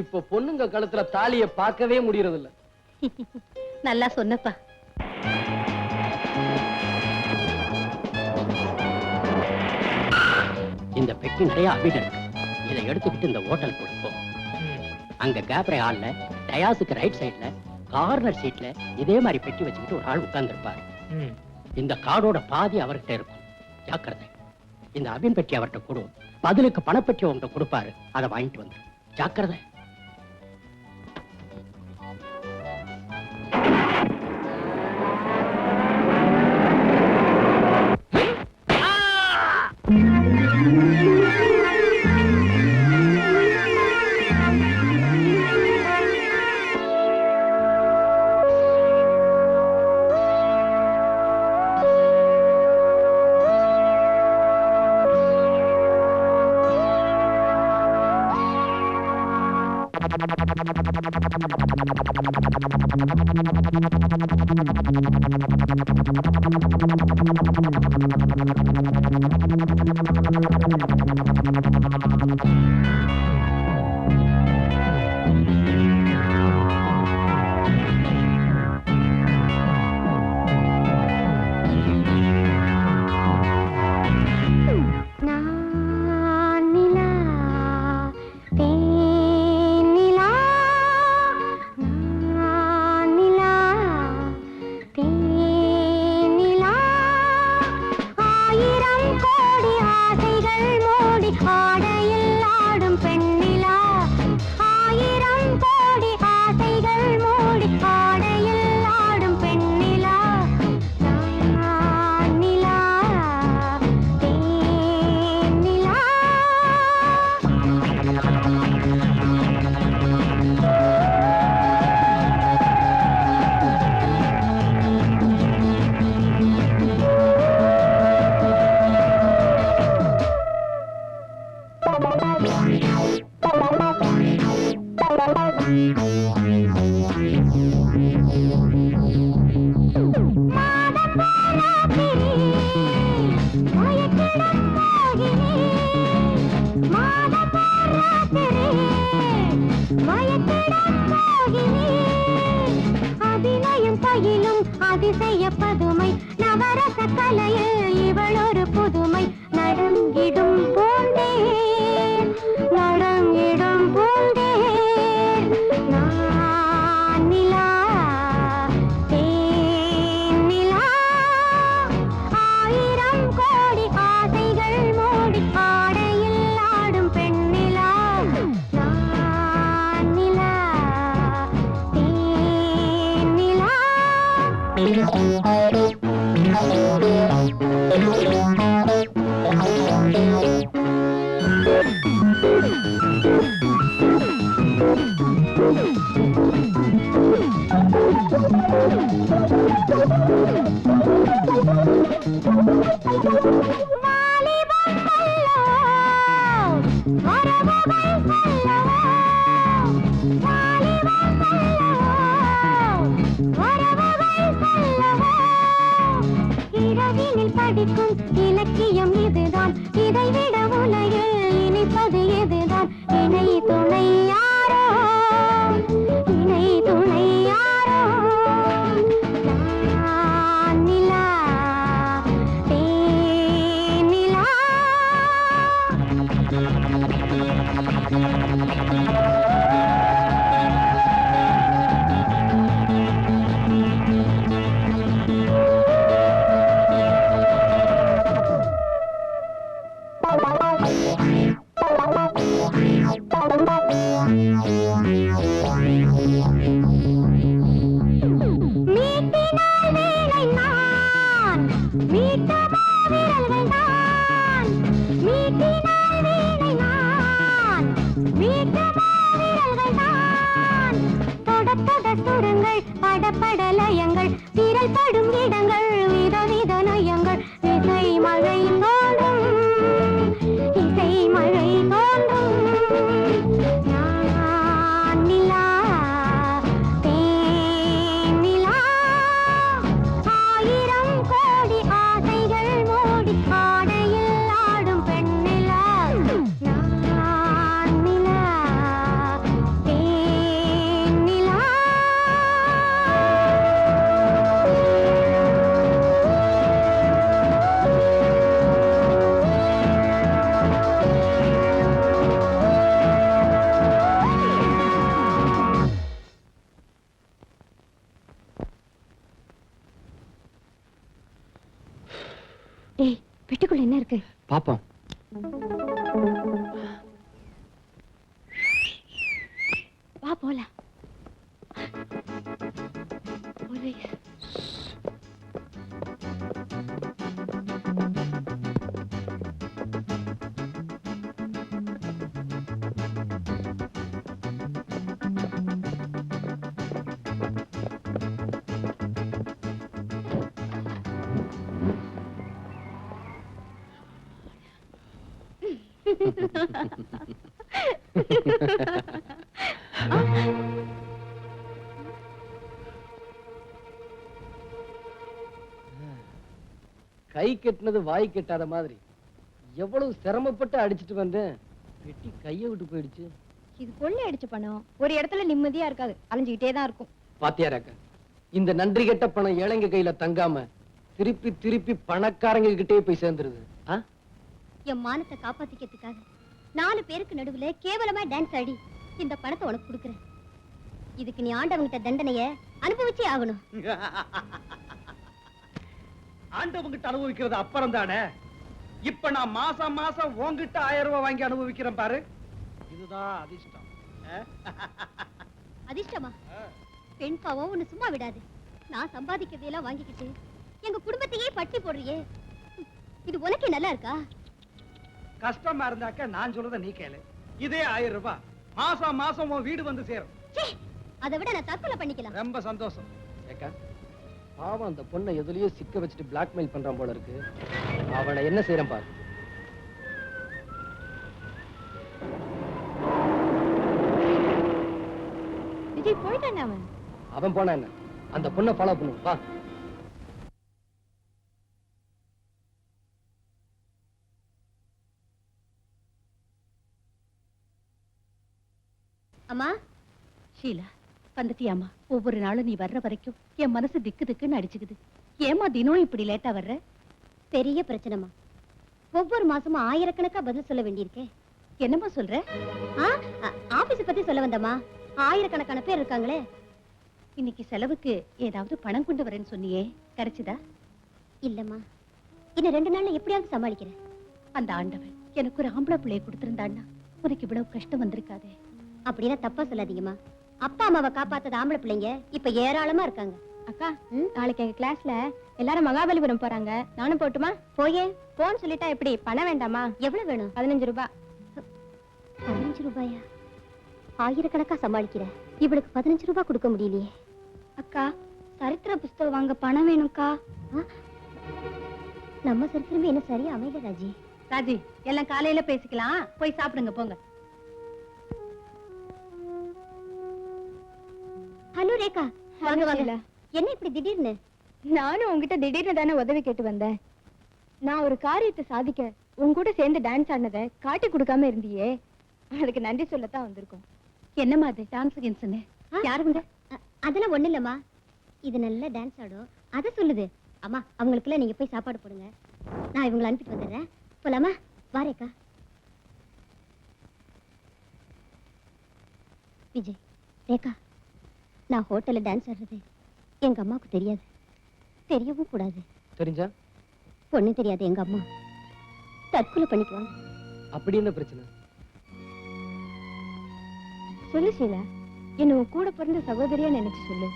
இப்ப பொண்ணுங்க கழுத்துல தாலிய பார்க்கவே முடியறது இல்ல. நல்லா சொன்னப்பா. இந்த பெட்டி நிறைய அபின் இருக்கு. இதை எடுத்துக்கிட்டு இந்த ஹோட்டல் கொடுப்போம். அங்க கேப்ரே ஹால்ல டயாஸுக்கு ரைட் சைடுல கார்னர் சீட்ல இதே மாதிரி பெட்டி வச்சுக்கிட்டு ஒரு ஆள் உட்கார்ந்துருப்பாரு. இந்த கார்டோட பாதி அவர்கிட்ட இருக்கும். ஜாக்கிரதை. இந்த அபின் பெட்டி அவர்கிட்ட கொடு, பதிலுக்கு பணப்பெட்டி அவன்கிட்ட கொடுப்பாரு. அதை வாங்கிட்டு வந்து ஜாக்கிரதை. அதிசய பதுமை நவரச கலையில் இவள் ஒரு புதுமை. நடங்கிடும் பூந்தேன் நடங்கிடும் பூந்தேன் நான் நிலா தேன் நிலா. ஆயிரம் கோடி ஆசைகள் மூடி ஆடையில் ஆடும் பெண்ணிலா. நான் நிலா தேன் நிலா. இரவினில் படிக்கும் இலக்கியம் இதுதான், இதைவிட உலகில் இனிப்பது எதுதான்? இணை துணை யாரோ இணை துணை யாரோ. நான் நிலா தேன் நிலா. மீட்டினால் வேலை நான் மீட்ட மாவிரல்கள் தான். மீட்டினால் வேலை நான் மீட்ட மாவிரல்கள் தான். தொடத்தொட சுரங்கள் படப்படலயங்கள் விரல் படும் இடங்கள் விதவித நயங்கள். இசை மழை தோன்றும் இசை மழை தோன்றும். நான் நிலா தேன் நிலா. ஆயிரம் கோடி ஆசைகள் டேய் பெட்டிக்குள்ள என்ன இருக்கு? பாப்போம். வா போலாம். போலீஸ். கை கெட்டினது வாய் கெட்டாத மாதிரி எவ்வளவு சிரமப்பட்டு அடிச்சிட்டு வந்தேன். வெட்டி கையை விட்டு போயிடுச்சு. இது கொள்ளை அடிச்ச பணம். ஒரு இடத்துல நிம்மதியா இருக்காது, அலைஞ்சுக்கிட்டே தான் இருக்கும். பாத்தியாராக்க, இந்த நன்றி கெட்ட பணம் ஏழைங்க கையில தங்காம திருப்பி திருப்பி பணக்காரங்க கிட்டே போய் சேர்ந்துருது. என் மானத்தை காப்பாத்திக்கிறதுக்காக 4 பேருக்கு நடுவுல கேவலமா டான்ஸ் ஆடி இந்த பணத்தை உனக்கு கொடுக்குறேன். இதுக்கு நீ ஆண்டவங்கிட்ட தண்டனைய அனுபவிச்சே ஆகணும். ஆண்டவங்கிட்ட அனுபவிக்கிறது அப்புறம் தானே. இப்ப நான் மாசம் மாசம் உன்கிட்ட 1000 ரூபாய் வாங்கி அனுபவிக்கிறேன் பாரு. இதுதான் அதிர்ஷ்டம். அதிர்ஷ்டமா? பெண் பாவம் உன்னை சும்மா விடாது. நான் சம்பாதிக்கிறதையெல்லாம் வாங்கிக்கிட்டு எங்க குடும்பத்தையே பட்டி போடுறியே, இது உனக்கே நல்லா இருக்கா? கஷ்டமா இருந்தாக்க நான் சொல்றத நீ கேளு. இதே 1000 ரூபாய் மாசம் மாசம் உன் வீடு வந்து சேரும். அதை விட நான் தற்கொலை பண்ணிக்கலாம். ரொம்ப சந்தோஷம். ஏக்கா, பாவம் அந்த பொண்ணை எதுலயோ சிக்க வச்சுட்டு பிளாக்மெயில் பண்றான் போல இருக்கு. அவனை என்ன செய்யறான் பாரு. விஜய் போயிட்டான். அவன் போனா என்ன, அந்த பொண்ணை ஃபாலோ பண்ணும். வா. அம்மா. ஷீலா, வந்துட்டியாமா? ஒவ்வொரு நாளும் நீ வர்ற வரைக்கும் என் மனசு திக்கு திக்குன்னு அடிச்சுக்குது. ஏமா தினம் இப்படி லேட்டா வர்ற? பெரிய பிரச்சனைமா. ஒவ்வொரு மாசமும் ஆயிரக்கணக்கா பதில் சொல்ல வேண்டியிருக்கே. என்னம்மா சொல்ற? ஆபீஸ் பத்தி சொல்ல வந்தம்மா. ஆயிரக்கணக்கான பேர் இருக்காங்களே. இன்னைக்கு செலவுக்கு ஏதாவது பணம் கொண்டு வரேன்னு சொன்னியே, கிடைச்சுதா? இல்லம்மா, இன்னும் 2 நாள்ல எப்படியாவது சமாளிக்கிறேன். அந்த ஆண்டவன் எனக்கு ஒரு ஆம்பளை பிள்ளைய கொடுத்திருந்தான்னா உனக்கு இவ்வளவு கஷ்டம் வந்திருக்காதே. அப்படின்னா தப்பா சொல்லாதீங்கம்மா. அப்பா அம்மாவை காப்பாத்தது ஆம்பளை பிள்ளைங்க இப்ப ஏராளமா இருக்காங்க. அக்கா, நாளைக்கு எங்க கிளாஸ்ல எல்லாரும் மகாபலிபுரம் போறாங்க. நானும் போட்டுமா? போயே. போன்னு சொல்லிட்டா எப்படி? பணம் வேண்டாமா? எவ்வளவு வேணும்? 15 ரூபாய். 15 ரூபாயா? ஆயிரக்கணக்கா சமாளிக்கிறேன். இவளுக்கு 15 ரூபாய் கொடுக்க முடியலையே. அக்கா, சரித்திர புஸ்தகம் வாங்க பணம் வேணும்க்கா. நம்ம சரித்திரமே என்ன சரியா அமையல ராஜி. ராஜி, எல்லாம் காலையில பேசிக்கலாம். போய் சாப்பிடுங்க போங்க. ஹலோ ரேகா, வாங்க வாங்க. என்ன இப்படி திடீர்னு? நானும் உங்ககிட்ட திடீர்னு தானே உதவி கேட்டு வந்தேன். நான் ஒரு காரியத்தை சாதிக்க உன் கூட சேர்ந்து டான்ஸ் ஆடினதை காட்டி கொடுக்காம இருந்தியே, அதுக்கு நன்றி சொல்லத்தான் வந்திருக்கோம். என்னம்மா அது டான்ஸ் கின்ஸ்னு? யாருங்க? அதெல்லாம் ஒண்ணு இல்லம்மா. இது நல்ல டான்ஸ் ஆடும், அத சொல்லுது. அம்மா, அவங்களுக்குள்ள நீங்க போய் சாப்பாடு போடுங்க. நான் இவங்களை அனுப்பிட்டு வந்துடுறேன். போலாமா? வாரேக்கா. விஜய், ரேகா, நான் ஹோட்டல்ல டான்ஸ் ஆடுறது எங்க அம்மாவுக்கு தெரியாது, தெரியவும் கூடாது. தெரிஞ்சா? பொண்ணு தெரியாது எங்க அம்மா தற்கொலை பண்ணிக்குவாங்க. அப்படி என்ன பிரச்சனை? சொல்லு ஷீலா, என்ன உன் கூட பிறந்த சகோதரியா நினைச்சு சொல்லு.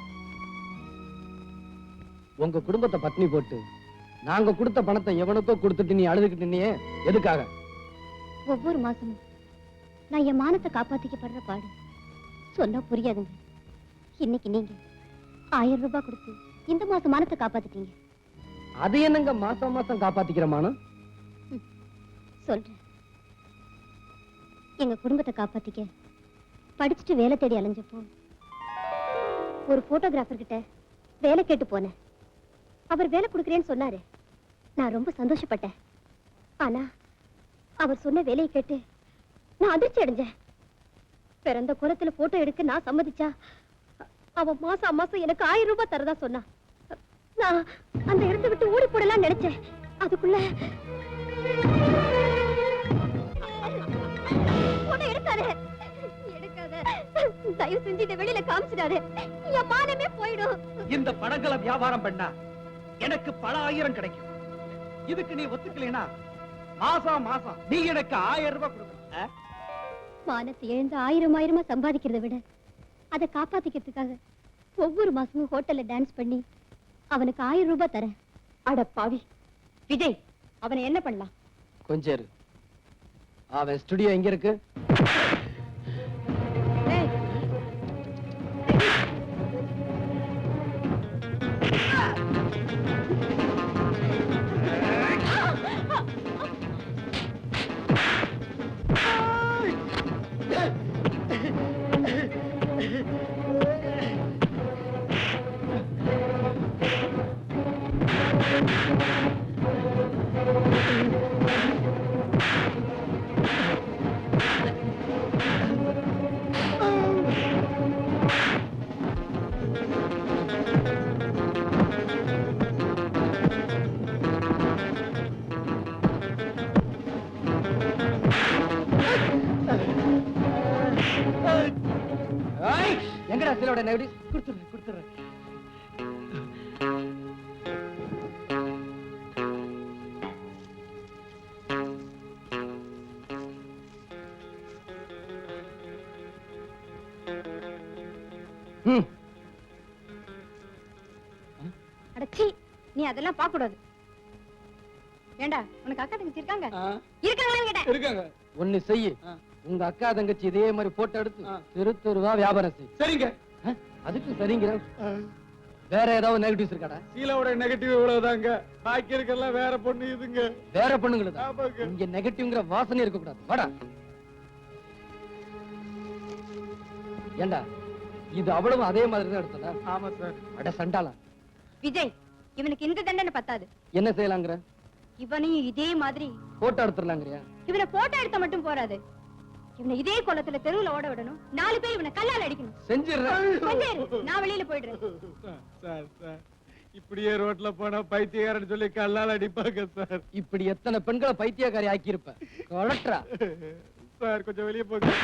உங்க குடும்பத்தை பட்னி போட்டு நாங்க கொடுத்த பணத்தை எவனுக்கோ கொடுத்துட்டு நீ அழுதுகிட்டு நின்னியே, எதுக்காக? ஒவ்வொரு மாசமும் நான் என் மானத்தை காப்பாத்திக்கப்படுற பாடு சொன்னா புரியாதுங்க. இன்னைக்கு நீங்க 1000 ரூபாய் கொடுத்து இந்த மாசம் மானத்தை காப்பாத்திட்டீங்க. அது என்னங்க மாசம் மாசம் காப்பாத்திக்கிற மானம்? சொல்றேன். எங்க குடும்பத்தை காப்பாத்திக்க படிச்சுட்டு வேலை தேடி அலைஞ்சப்போ ஒரு போட்டோகிராஃபர் கிட்ட வேலை கேட்டு போனேன். அவர் வேலை கொடுக்குறேன்னு சொன்னாரு. நான் ரொம்ப சந்தோஷப்பட்டேன். ஆனா அவர் சொன்ன வேலையை கேட்டு நான் அதிர்ச்சி அடைஞ்சேன். பிறந்த குலத்துல போட்டோ எடுக்க நான் சம்மதிச்சா அவன் மாசம் மாசம் எனக்கு 1000 ரூபாய் தரதா சொன்னா. நான் அந்த இடத்தை விட்டு ஓடி போடலாம் நினைச்சேன். அதுக்குள்ள போட்டோ எடுக்காத, தயவு செஞ்சு இதை வெளியில காமிச்சிடாரு. என் மானமே போயிடும். இந்த படங்களை வியாபாரம் பண்ணா எனக்கு பல 1000 கிடைக்கும். இதுக்கு நீ ஒத்துக்கலைனா மாசம் மாசம் நீ எனக்கு 1000 ரூபாய் கொடுக்கணும். மானத்தை இழந்து 1000 சம்பாதிக்கிறதை விட அதை காப்பாத்திக்கிறதுக்காக ஒவ்வொரு மாசமும் ஹோட்டல்ல டான்ஸ் பண்ணி அவனுக்கு 1000 ரூபாய் தரேன். அட பாவி விஜய், அவனை என்ன பண்ணலாம்? கொஞ்சம் இரு. அவன் ஸ்டுடியோ எங்க இருக்கு? ஏய், ஏய், எங்கடா சிலோட நெகடி? கொடுத்துறேன். அடச்சி, நீ அதெல்லாம் பார்க்க கூடாது. ஏண்டா, உனக்கு அக்கா தங்கச்சி இருக்காங்க? இருக்காங்களான்னு கேட்டேன். இருக்காங்க. ஒண்ணு செய்யு. உங்க அக்கா தங்கச்சி இதே மாதிரி போட்டோ எடுத்து தெருவா வியாபாரம் செய். சரிங்க. அதுக்கு சரிங்க. வேற ஏதாவது நெகட்டிவ்ஸ் இருக்காடா? சீலாவோட நெகட்டிவ் இவ்வளவுதாங்க. பாக்கி இருக்கெல்லாம் வேற பொண்ணு இதுங்க. வேற பொண்ணுங்களா? ஆமாங்க. இங்க நெகட்டிவ்ங்கிற வாசனை இருக்க கூடாது. வாடா. ஏண்டா, இது அவ்வளவு அதே மாதிரி தான் எடுத்ததா? ஆமா சார். அட சண்டாளா. விஜய், இவனுக்கு இந்த தண்டனை பத்தாது. என்ன செய்யலாங்கிற? இவனையும் இதே மாதிரி போட்டோ எடுத்துடலாங்கிறியா? இவனை போட்டோ எடுத்த மட்டும் போறாது. இவனை இதே கோலத்துல தெருவுல ஓட விடணும். 4 பேர் இவனை கல்லால் அடிக்கணும். செஞ்சிடுறேன். கொஞ்சம் இரு, நான் வெளியில போயிடுறேன். சார் சார் இப்படியே ரோட்ல போனா பைத்தியக்காரன்னு சொல்லி கல்லால் அடிப்பாங்க சார். இப்படி எத்தனை பெண்களை பைத்தியக்காரி ஆக்கி இருப்ப. கொலட்ரா. சார் கொஞ்சம் வெளியே போங்க.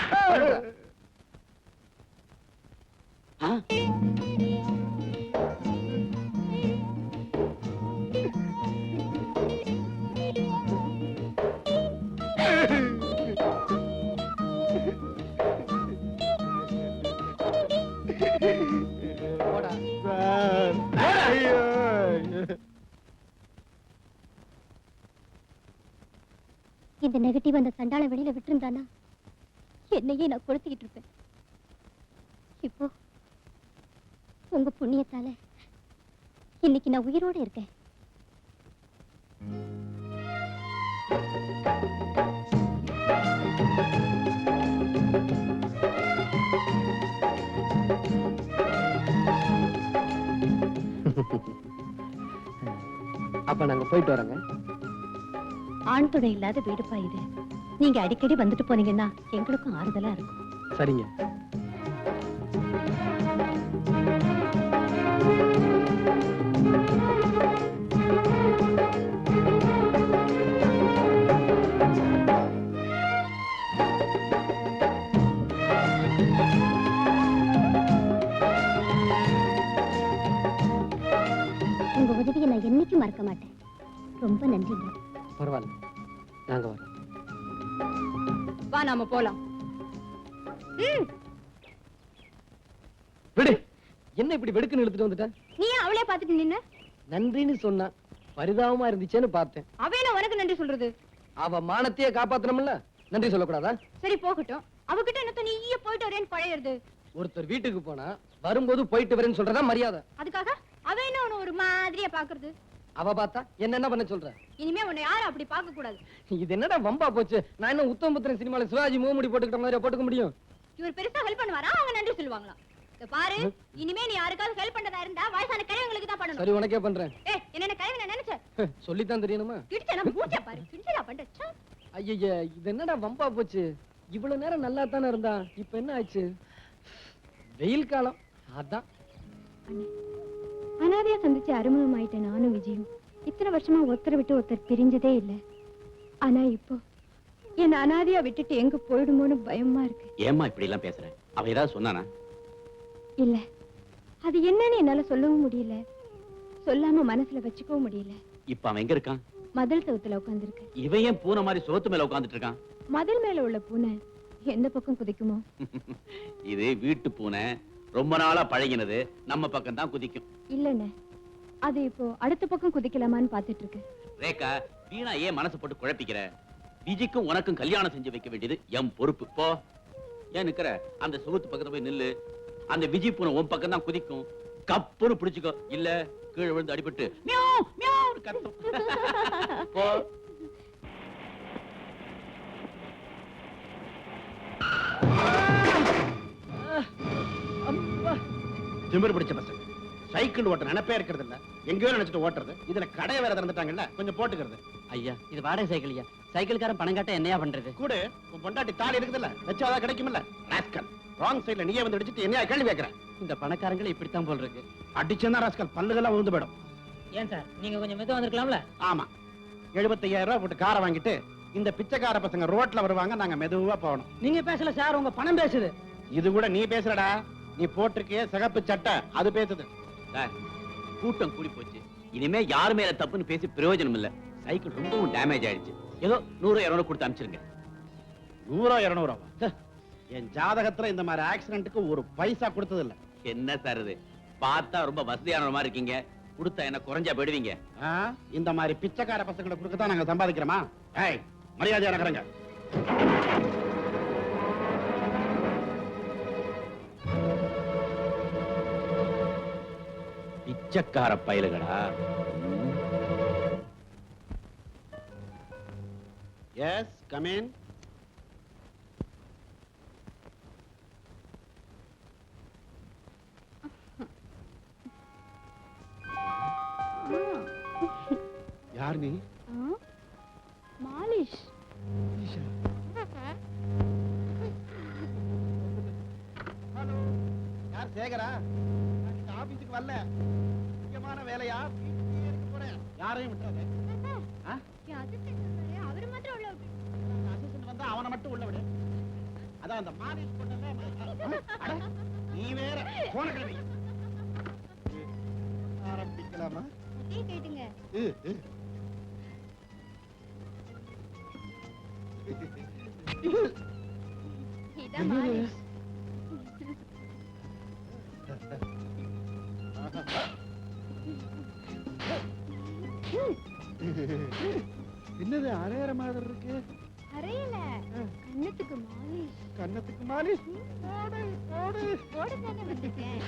போடா. சார் ஐயோ. இந்த நெகட்டிவ் அந்த சண்டாள வெளியில விட்டுருந்தானா என்னையே நான் கொளுத்திக்கிட்டு இருப்பேன். இப்போ உங்க புண்ணியத்தால இன்னைக்கு நான் உயிரோட இருக்கேன். அப்ப நாங்க போயிட்டு வரோங்க. ஆண் துணை இல்லாத வீடுப்பா இது. நீங்க அடிக்கடி வந்துட்டு போனீங்கன்னா எங்களுக்கும் ஆறுதலா இருக்கும். சரிங்க. உங்க உதவியை நான் என்னைக்கும் மறக்க மாட்டேன். ரொம்ப நன்றிங்க. பரவாயில்ல, நாங்க வரோம். வா, நாம போலாம். விடு. என்ன இப்படி வெடுக்குன்னு இழுத்துட்டு வந்துட்ட? நீ ஏன் அவளே பாத்துட்டு நின்ன? நன்றின்னு சொன்னா பரிதாபமா இருந்துச்சேன்னு பார்த்தேன். அவன உனக்கு நன்றி சொல்றது? அவ மானத்தையே காப்பாத்தணும்ல, நன்றி சொல்லக்கூடாதா? சரி போகட்டும். அவகிட்ட என்னத்த நீயே போயிட்டு வரேன்னு பழையறது? ஒருத்தர் வீட்டுக்கு போனா வரும்போது போயிட்டு வரேன்னு சொல்றதா மரியாதை. அதுக்காக அவ என்ன உன்னை ஒரு மாதிரியா பாக்குறது? அவ பார்த்தா என்ன பண்ண சொல்ற? இனிமே உன்னை யாரும் அப்படி பார்க்க கூடாது. இது என்னடா வம்பா போச்சு? நான் என்ன உத்தமபுத்திரன் சினிமால சிவாஜி மூமுடி போட்டுக்கிட்ட மாதிரி போட்டுக்க முடியும்? இவர் பெருசா ஹெல்ப் பண்ணுவாரா? அவங்க நன்றி சொல்லுவாங்களா? இத பாரு, இனிமே நீ யாருக்காவது ஹெல்ப் பண்றதா இருந்தா வயசான கிழவங்களுக்கு தான் பண்ணணும். சரி, உனக்கே பண்றேன். என்ன கிழவி நான் நினைச்ச சொல்லித்தான் தெரியணுமா? கிடிச்ச நம்ம மூச்ச பாரு, கிடிச்சா பண்ற. ஐய, இது என்னடா வம்பா போச்சு? இவ்வளவு நேரம் நல்லா தானே இருந்தா, இப்ப என்ன ஆச்சு? வெயில் காலம் அதான். அனாதையா சந்திச்சு அறிமுகம் ஆயிட்டேன் நானும் விஜயும். இத்தனை வருஷமா ஒருத்தரை விட்டு ஒருத்தர் பிரிஞ்சதே இல்ல. ஆனா இப்போ என்ன அனாதையா விட்டுட்டு எங்க போயிடுமோன்னு பயமா இருக்கு. ஏம்மா இப்படி எல்லாம் பேசுற? அவ ஏதாவது சொன்னானா? இல்ல, அது என்னன்னு என்னால சொல்லவும் முடியல, சொல்லாம மனசுல வச்சுக்கவும் முடியல. இப்ப அவன் எங்க இருக்கான்? மதில் சவுத்துல உட்கார்ந்திருக்கு. இவன் ஏன் பூனை மாதிரி சோத்து மேல உட்கார்ந்துட்டு இருக்கான்? மதில் மேல உள்ள பூனை எந்த பக்கம் குதிக்குமோ? இது வீட்டு பூனை, ரொம்ப நாளா பழகினது, நம்ம பக்கம் தான் குதிக்கும். இல்லண்ணே, அது இப்போ அடுத்த பக்கம் குதிக்கலாமான்னு பாத்துட்டு இருக்கு. ரேகா, வீணா ஏன் மனசு போட்டு குழப்பிக்கிற? விஜிக்கும் உனக்கும் கல்யாணம் செஞ்சு வைக்க வேண்டியது என் பொறுப்பு. போ. ஏன் நிக்கிற? அந்த சுகத்து பக்கத்துல போய் நில்லு. அந்த விஜி பூனை உன் பக்கம் தான் குதிக்கும். கப்புன்னு பிடிச்சுக்கோ, இல்ல கீழே விழுந்து அடிபட்டு மியாவ் மியாவ் கத்தும். போ. திமிரு பிடிச்ச பசங்க சைக்கிள் ஓட்ட நினைப்பே இருக்கிறது இல்ல, எங்கேயோ நினைச்சிட்டு ஓட்டுறது. இதுல கடை வேற திறந்துட்டாங்கல்ல, கொஞ்சம் போட்டுக்கிறது. ஐயா, இது வாடகை சைக்கிள் ஐயா. சைக்கிள்காரன் பணம் காட்ட என்னையா பண்றது? கூட உன் பொண்டாட்டி தாலி இருக்குதுல்ல, வச்சாதான் கிடைக்கும்ல. ராஸ்கல், ராங் சைடுல நீயே வந்து அடிச்சிட்டு என்னையா கேள்வி கேட்கிற? இந்த பணக்காரங்களை இப்படித்தான் போல் இருக்கு. அடிச்சேன்னா ராஸ்கல் பல்லுகள்லாம் விழுந்து போயிடும். ஏன் சார் நீங்க கொஞ்சம் மெதுவா வந்திருக்கலாம்ல? ஆமா, 75,000 ரூபாய் போட்டு காரை வாங்கிட்டு இந்த பிச்சைக்கார பசங்க ரோட்ல வருவாங்க, நாங்க மெதுவா போகணும். நீங்க பேசல சார், உங்க பணம் பேசுது. இது கூட நீ பேசுறடா, நீ போட்டிருக்கே சிகப்பு சட்டை அது பேசுது. கூட்டம் கூடி போச்சு, இனிமே யாரு மேல தப்புன்னு பேசி பிரயோஜனம் இல்ல. சைக்கிள் ரொம்பவும் டேமேஜ் ஆயிடுச்சு. ஏதோ 100-200 கொடுத்து அனுப்பிச்சிருங்க. 100-200 என் ஜாதகத்துல இந்த மாதிரி ஆக்சிடென்ட்க்கு ஒரு பைசா கொடுத்தது இல்ல. என்ன சார் இது? பார்த்தா ரொம்ப வசதியான மாதிரி இருக்கீங்க, கொடுத்தா என்ன குறைஞ்சா போயிடுவீங்க? இந்த மாதிரி பிச்சைக்கார பசங்களை கொடுக்கத்தான் நாங்க சம்பாதிக்கிறோமா? ஏய், மரியாதையா நகருங்க. பிச்சைக்கார பயலுகடா. S, come in. யார் நீ? மாலிஷ். ஹலோ, யார்? சேகரா? நான் ஆபீஸுக்கு வரல, முக்கியமான வேலையா, வீட்டுக்கே இருக்க போறேன். யாரையும் விட்டுறாதே. அவரு மாத்திரம் உள்ள விட்டு. அசிஸ்டன்ட் வந்தா அவனை மட்டும் உள்ள விடு. அதான் அந்த மாலிஷ் பண்ணல. நீ வேற போன கிளம்பி. ஆரம்பிக்கலாமா? கேட்டுங்க. இதான் மாலிஷ். என்னது அரையற மாதிரி இருக்கு? அறையல, கண்ணத்துக்கு மாலிஷ். கண்ணத்துக்கு மாலிஷ்? போடு போடு. போடுதானே வந்துட்டேன்.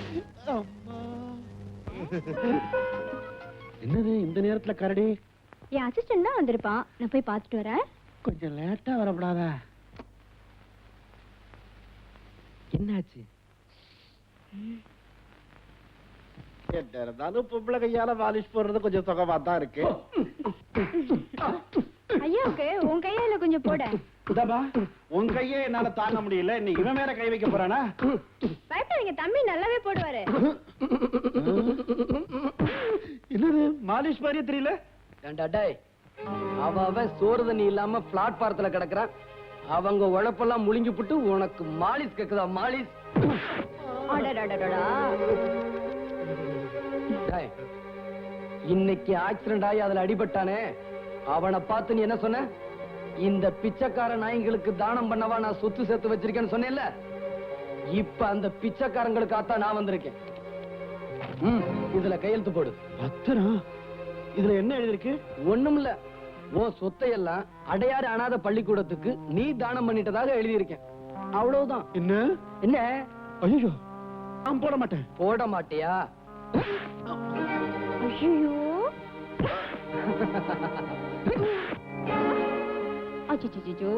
அம்மா, என்னது இந்த நேரத்துல கரடி? என் அசிஸ்டன்ட் தான் வந்திருப்பான், நான் போய் பார்த்துட்டு வரேன். கொஞ்சம் லேட்டா வரப்படாதா? என்னாச்சு? இருந்தாலும் பொம்பளை கையால பாலிஷ் போடுறது கொஞ்சம் சுகமா தான் இருக்கு. ஐயாவுக்கு உன் கையால கொஞ்சம் போட. இதாப்பா, உன் கையே என்னால தாங்க முடியல, நீ இவன் மேல கை வைக்க போறானா? பயப்படாதீங்க, தம்பி நல்லாவே போடுவாரு. என்னது மாலிஷ் மாதிரியே தெரியல? அவன் சோறு தண்ணி இல்லாம பிளாட்பாரத்துல கிடக்குறான். அவங்க உழைப்பெல்லாம் முழுங்கி புட்டு உனக்கு மாலிஷ் கேக்குதா? மாலிஷ்? டேய், இன்னைக்கு ஆக்சிடென்ட் ஆகி அதுல அடிபட்டானே, அவனை பார்த்து நீ என்ன சொன்ன? இந்த பிச்சைக்கார நாய்களுக்கு தானம் பண்ணவா நான் சொத்து சேர்த்து வச்சிருக்கேன்னு சொன்னேன்ல, இப்ப அந்த பிச்சைக்காரங்களுக்காத்தான் நான் வந்திருக்கேன். இதுல கையெழுத்து போடு. பத்திரம்? இதுல என்ன எழுதிருக்கு? ஒண்ணுமில்ல, உன் சொத்தையெல்லாம் அடையாறு அனாத பள்ளிக்கூடத்துக்கு நீ தானம் பண்ணிட்டதாக எழுதியிருக்கேன். அவ்வளவுதான். என்ன என்ன? ஐயோ, நான் போட மாட்டேன். போட மாட்டியா? ஐயோ, அச்சச்சோ.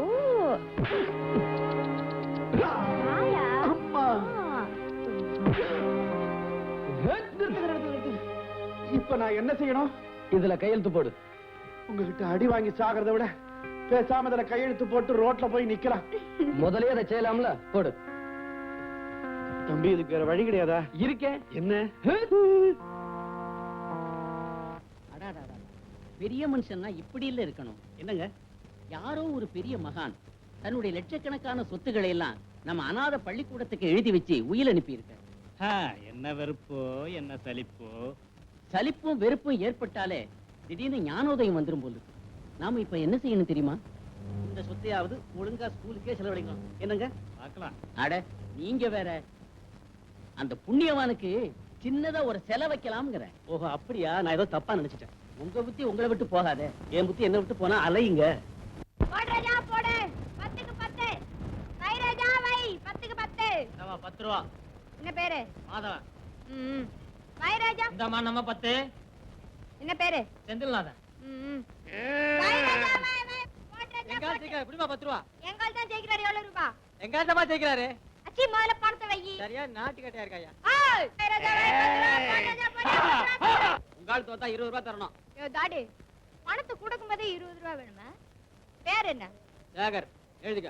அம்மா, இப்ப நான் என்ன செய்யணும்? இதுல கையெழுத்து போடு. உங்ககிட்ட அடி வாங்கி சாகிறத விட பேசாம இதுல கையெழுத்து போட்டு ரோட்ல போய் நிக்கலாம். முதலே அதை செய்யலாம்ல, போடு. தம்பி, இதுக்கு வேற வழி கிடையாதா? இருக்கேன். என்ன? பெரிய மனுஷன்னா இப்படி இல்ல இருக்கணும். என்னங்க? யாரோ ஒரு பெரிய மகான் தன்னுடைய லட்சக்கணக்கான சொத்துக்களை எல்லாம் நம்ம அநாத பள்ளிக்கூடத்துக்கு எழுதி வச்சு உயிர் அனுப்பி இருக்க. என்ன வெறுப்போ என்ன சலிப்போ? சலிப்பும் வெறுப்பும் ஏற்பட்டாலே திடீர்னு ஞானோதயம் வந்துரும் போல இருக்கு. நாம இப்ப என்ன செய்யணும் தெரியுமா? இந்த சொத்தையாவது ஒழுங்கா ஸ்கூலுக்கே செலவழிக்கணும். என்னங்க? பார்க்கலாம். அட நீங்க வேற. அந்த புண்ணியவானுக்கு சின்னதா ஒரு செல வைக்கலாம்ங்கற. ஓஹோ அப்படியா? நான் ஏதோ தப்பா நினைச்சிட்டேன். உங்க புத்தி உங்களை விட்டு போகாதே. என் புத்தி என்ன விட்டு போனா அலையுங்க. போடு ராஜா போடு 10க்கு 10 வை ராஜா வை 10க்கு 10 10 ரூபா. என்ன பேரு மாதவன். ம் வை ராஜா இந்தாம்மா நம்ம 10. என்ன பேரு செந்தில்நாதன். ம் வை ராஜா வை வை போடு ராஜா எங்கால ஜெயிக்கிறாரு. எப்படிமா 10 ரூபா? எங்கால தான் ஜெயிக்கிறாரு எவ்வளவு ரூபாய் எங்கால தான் ஜெயிக்கிறாரு. அச்சி முதல்ல பணத்தை வை சரியா நாட்டு கட்டையா இருக்காயா? ஏய் வை ராஜா வை 10 ரூபாய் போடு ராஜா உங்கால் தோத்தா 20 ரூபாய் தரணும். யோ டாடி பணத்தை கொடுக்கும்போதே 20 ரூபாய் வேணுமா பேர் என்ன சேகர் எழுதிக்க.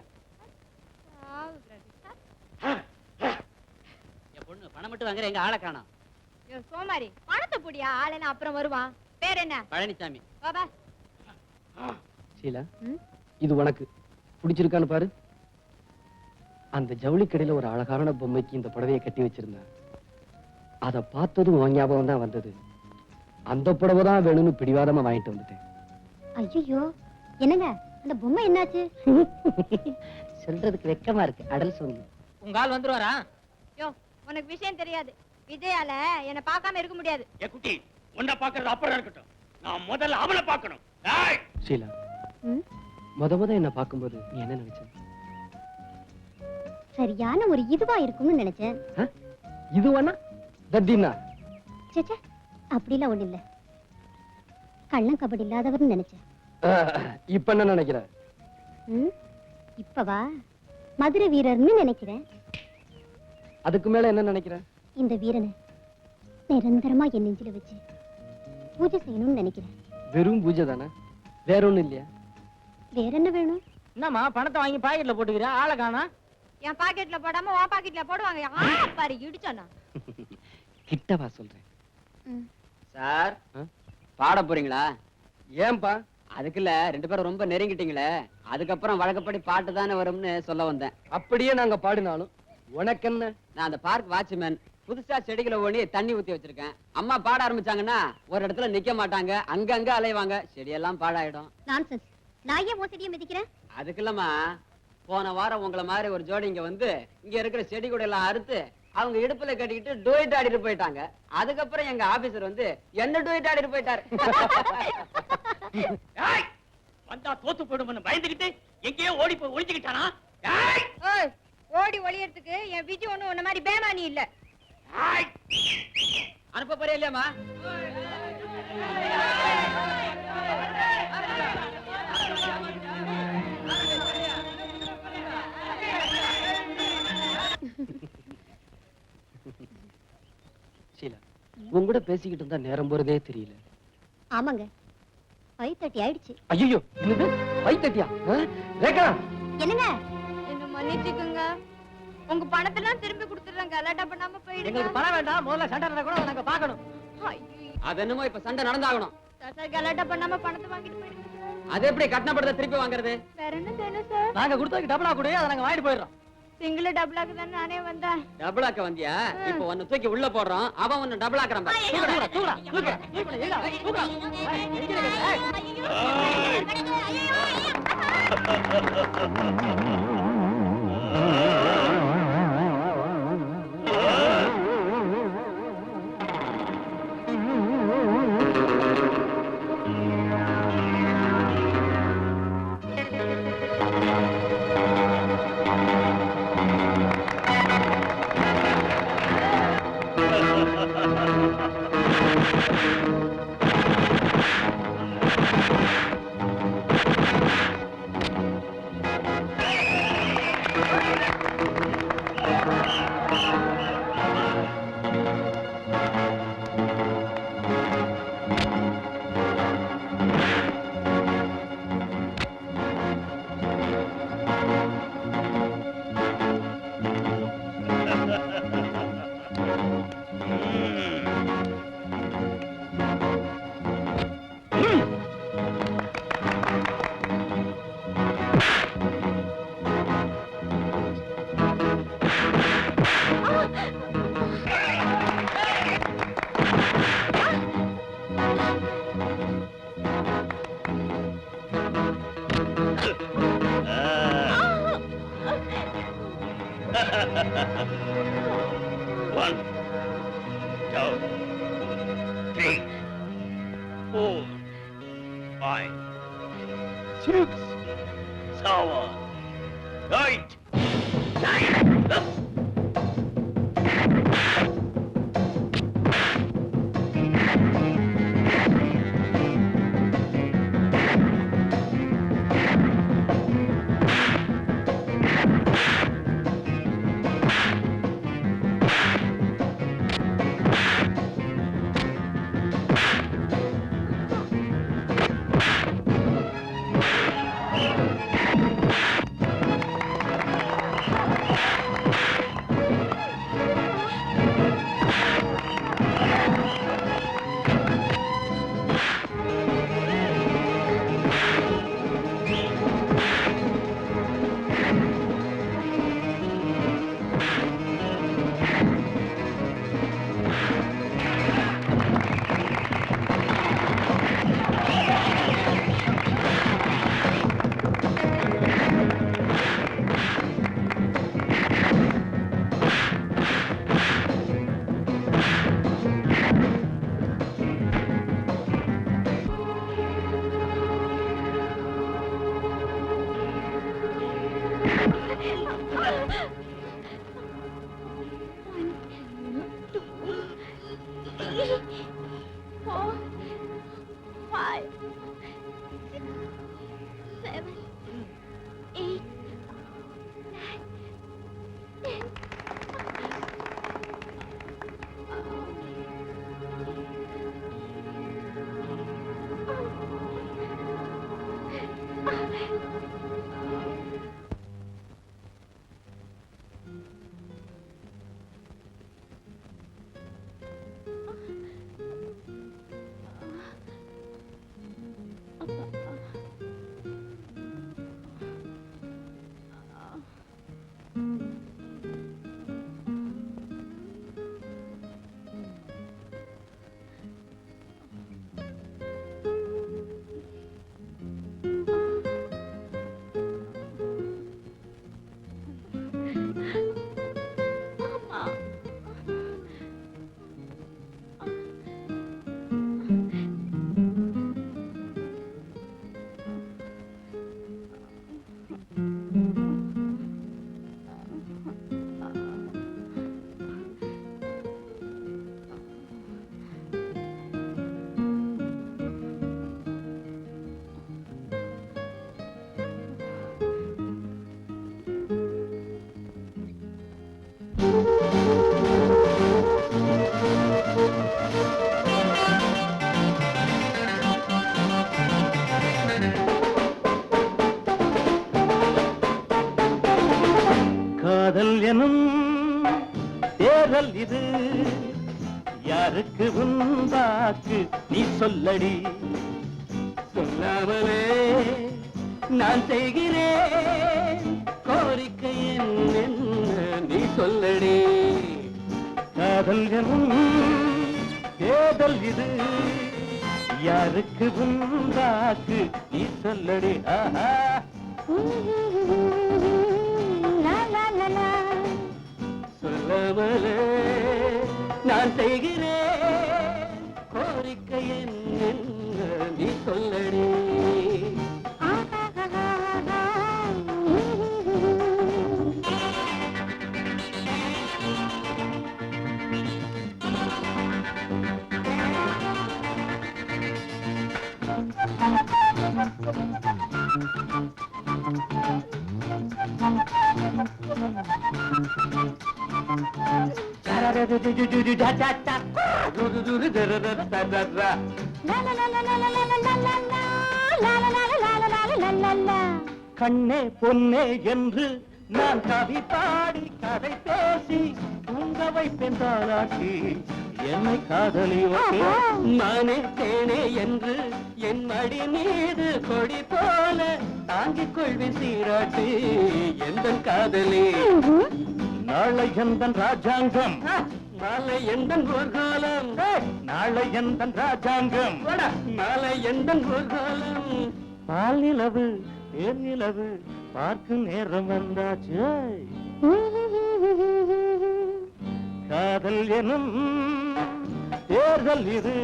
என் பொண்ணு பணம் மட்டும் வாங்குற எங்க ஆளை காணோம். யோ சோமாரி பணத்தை புடியா ஆளேனா அப்புறம் வருவான் பேர் என்ன பழனிசாமி. பாபா ஷீலா, ம்? இது உனக்கு பிடிச்சிருக்கான்னு பாரு. அந்த ஜவுளி கடையில ஒரு அழகான பொம்மைக்கு இந்த புடவையை கட்டி வச்சிருந்தேன். அத பார்த்ததும் உன் ஞாபகம் தான் வந்தது. அந்த புடவை தான் வேணும்னு பிடிவாதமா வாங்கிட்டு வந்துட்டேன். ஐயோ என்னங்க அந்த பொம்மை என்னாச்சு சொல்றதுக்கு வெக்கமா இருக்கு. அடல் சொல்லு. உங்க ஆள் வந்துருவாரா? யோ உனக்கு விஷயம் தெரியாது. விஜயால என்ன பார்க்காம இருக்க முடியாது. ஏ குட்டி, உன்னை பாக்குறது அப்புறம் இருக்கட்டும். நான் முதல்ல அவளை பார்க்கணும். டேய், ஷீலா, ம்? முத என்ன பார்க்கும்போது நீ என்ன நினைச்ச? சரியான ஒரு இதுவா இருக்கும்னு நினைச்சேன். இது வேணா தத்தினா? சேச்சே அப்படிலாம் ஒண்ணு இல்ல. கள்ளம் கபடி இல்லாதவர்னு நினைச்சேன். இப்ப என்ன நினைக்கிற? ம்? இப்பவா மதுரை வீரர்னு நினைக்கிறேன். அதுக்கு மேல என்ன நினைக்கிற? இந்த வீரனை நிரந்தரமா என் நெஞ்சில வச்சு பூஜை செய்யணும்னு நினைக்கிறேன். வெறும் பூஜை தானே, வேற ஒண்ணும் இல்லையா? வேற என்ன வேணும்? என்னம்மா பணத்தை வாங்கி பாக்கெட்ல போட்டுக்கிறியா? ஆளை காணா? என் பாக்கெட்ல போடாம உன் பாக்கெட்ல போடுவாங்க. பாரு இடிச்சானா. கிட்டவா சொல்றேன். சார் ஆ? பாட போறீங்களா? ஏன்பா? அதுக்குல்ல 2 பேரும் ரொம்ப நெருங்கிட்டீங்களே, அதுக்கப்புறம் வழக்கப்படி பாட்டு தானே வரும்னு சொல்ல வந்தேன். அப்படியே நாங்க பாடினாலும் உனக்கு என்ன? நான் அந்த பார்க் வாட்ச்மேன். புதுசா செடிகளை ஓணி தண்ணி ஊத்தி வச்சிருக்கேன். அம்மா பாட ஆரம்பிச்சாங்கன்னா ஒரு இடத்துல நிக்க மாட்டாங்க, அங்கங்க அலைவாங்க, செடியெல்லாம் பாழாயிடும். நான்சென்ஸ். நான் ஏன் உன் செடியை மிதிக்கிறேன்? அதுக்குல்லமா போன வாரம் உங்களை மாதிரி ஒரு ஜோடி இங்க வந்து இங்க இருக்கிற செடி கூட எல்லாம் அறுத்து அவங்க இடுப்புல கட்டிக்கிட்டு டூயிட் ஆடிட்டு போயிட்டாங்க. அதுக்கப்புறம் எங்க ஆபீசர் வந்து என்ன டூயிட் ஆடிட்டு போயிட்டாரு. டேய், வந்தா தோத்து போயிடும்னு பயந்துகிட்டு எங்கேயோ ஓடி போய் ஒளிஞ்சுக்கிட்டானா? டேய், ஓய் ஓடி ஒளியறதுக்கு என் விஜி ஒண்ணு உன்ன மாதிரி பேமானி இல்ல. டேய், அனுப்ப போறியா இல்லையாமா? ஷீலா, உன் கூட பேசிக்கிட்டு இருந்தா நேரம் போறதே தெரியல. ஆமாங்க 5:30 ஆயிடுச்சு. ஐயோ, என்னது 5:30? ரேகா, என்னங்க என்ன மன்னிச்சுக்குங்க. உங்க பணத்தெல்லாம் திருப்பி கொடுத்துறேன். கலாட்டா பண்ணாம போயிடுங்க. எங்களுக்கு பணம் வேண்டாம். முதல்ல சண்டை நடக்க கூட நாங்க பாக்கணும். அது என்னமோ இப்ப சண்டை நடந்தாகணும். சார் கலாட்டா பண்ணாம பணத்தை வாங்கிட்டு போயிடுங்க. அது எப்படி கட்டணப்படுத்த திருப்பி வாங்குறது? வேற என்ன வேணும் சார்? நாங்க கொடுத்ததுக்கு டபுளா கொடு, அதை நாங்க வாங்கிட்டு போயிடுறோம். சிங்கிள் டபுளாக்கு தான் நானே வந்தேன். டபுள் ஆக்க வந்தியா? இப்ப உன்னை தூக்கி உள்ள போடுறோம், அவன் உன்னை டபுள் ஆக்குறான் பாரு. தூக்குடா, தூக்குடா, தூக்குடா, தூக்குடா, ஏடா, தூக்குடா. ஏய், எங்க இருக்கு? ஏய். 1, 2, 3, 4, 5, 6, 7, 8, 9. காதல் எனும் தேரல் இது யாருக்கு உண்டாக்கு நீ சொல்லடி சொல்லாமலே நான் செய்கிறேன் கோரிக்கை என்ன நீ சொல்லடி காதல் எனும் தேடல் இது யாருக்கு உண்டாக்கு நீ சொல்லடி ஆஹா சொல்லாமலே நான் செய்கிறேன் கோரிக்கை என்ன நீ சொல்லடி கண்ணே பொன்னே என்று நான் கவி பாடி கதை பேசி தூங்க வைப்பேன் தாலாட்டி என்னை காதலி மானே தேனே என்று என் மடி மீது கொடி போல தாங்கிக் கொள்வேன் சீராட்டி எந்த காதலி நாளை எந்தன் ராஜாங்கம் நாளை எந்தன் ஊர்காலம் நாளை எந்தன் ராஜாங்கம் நாளை எந்தன் ஊர்காலம் பால் நிலவு தேர் நிலவு பார்க்கும் நேரம் வந்தாச்சு காதல் எனும் தேர்தல் இது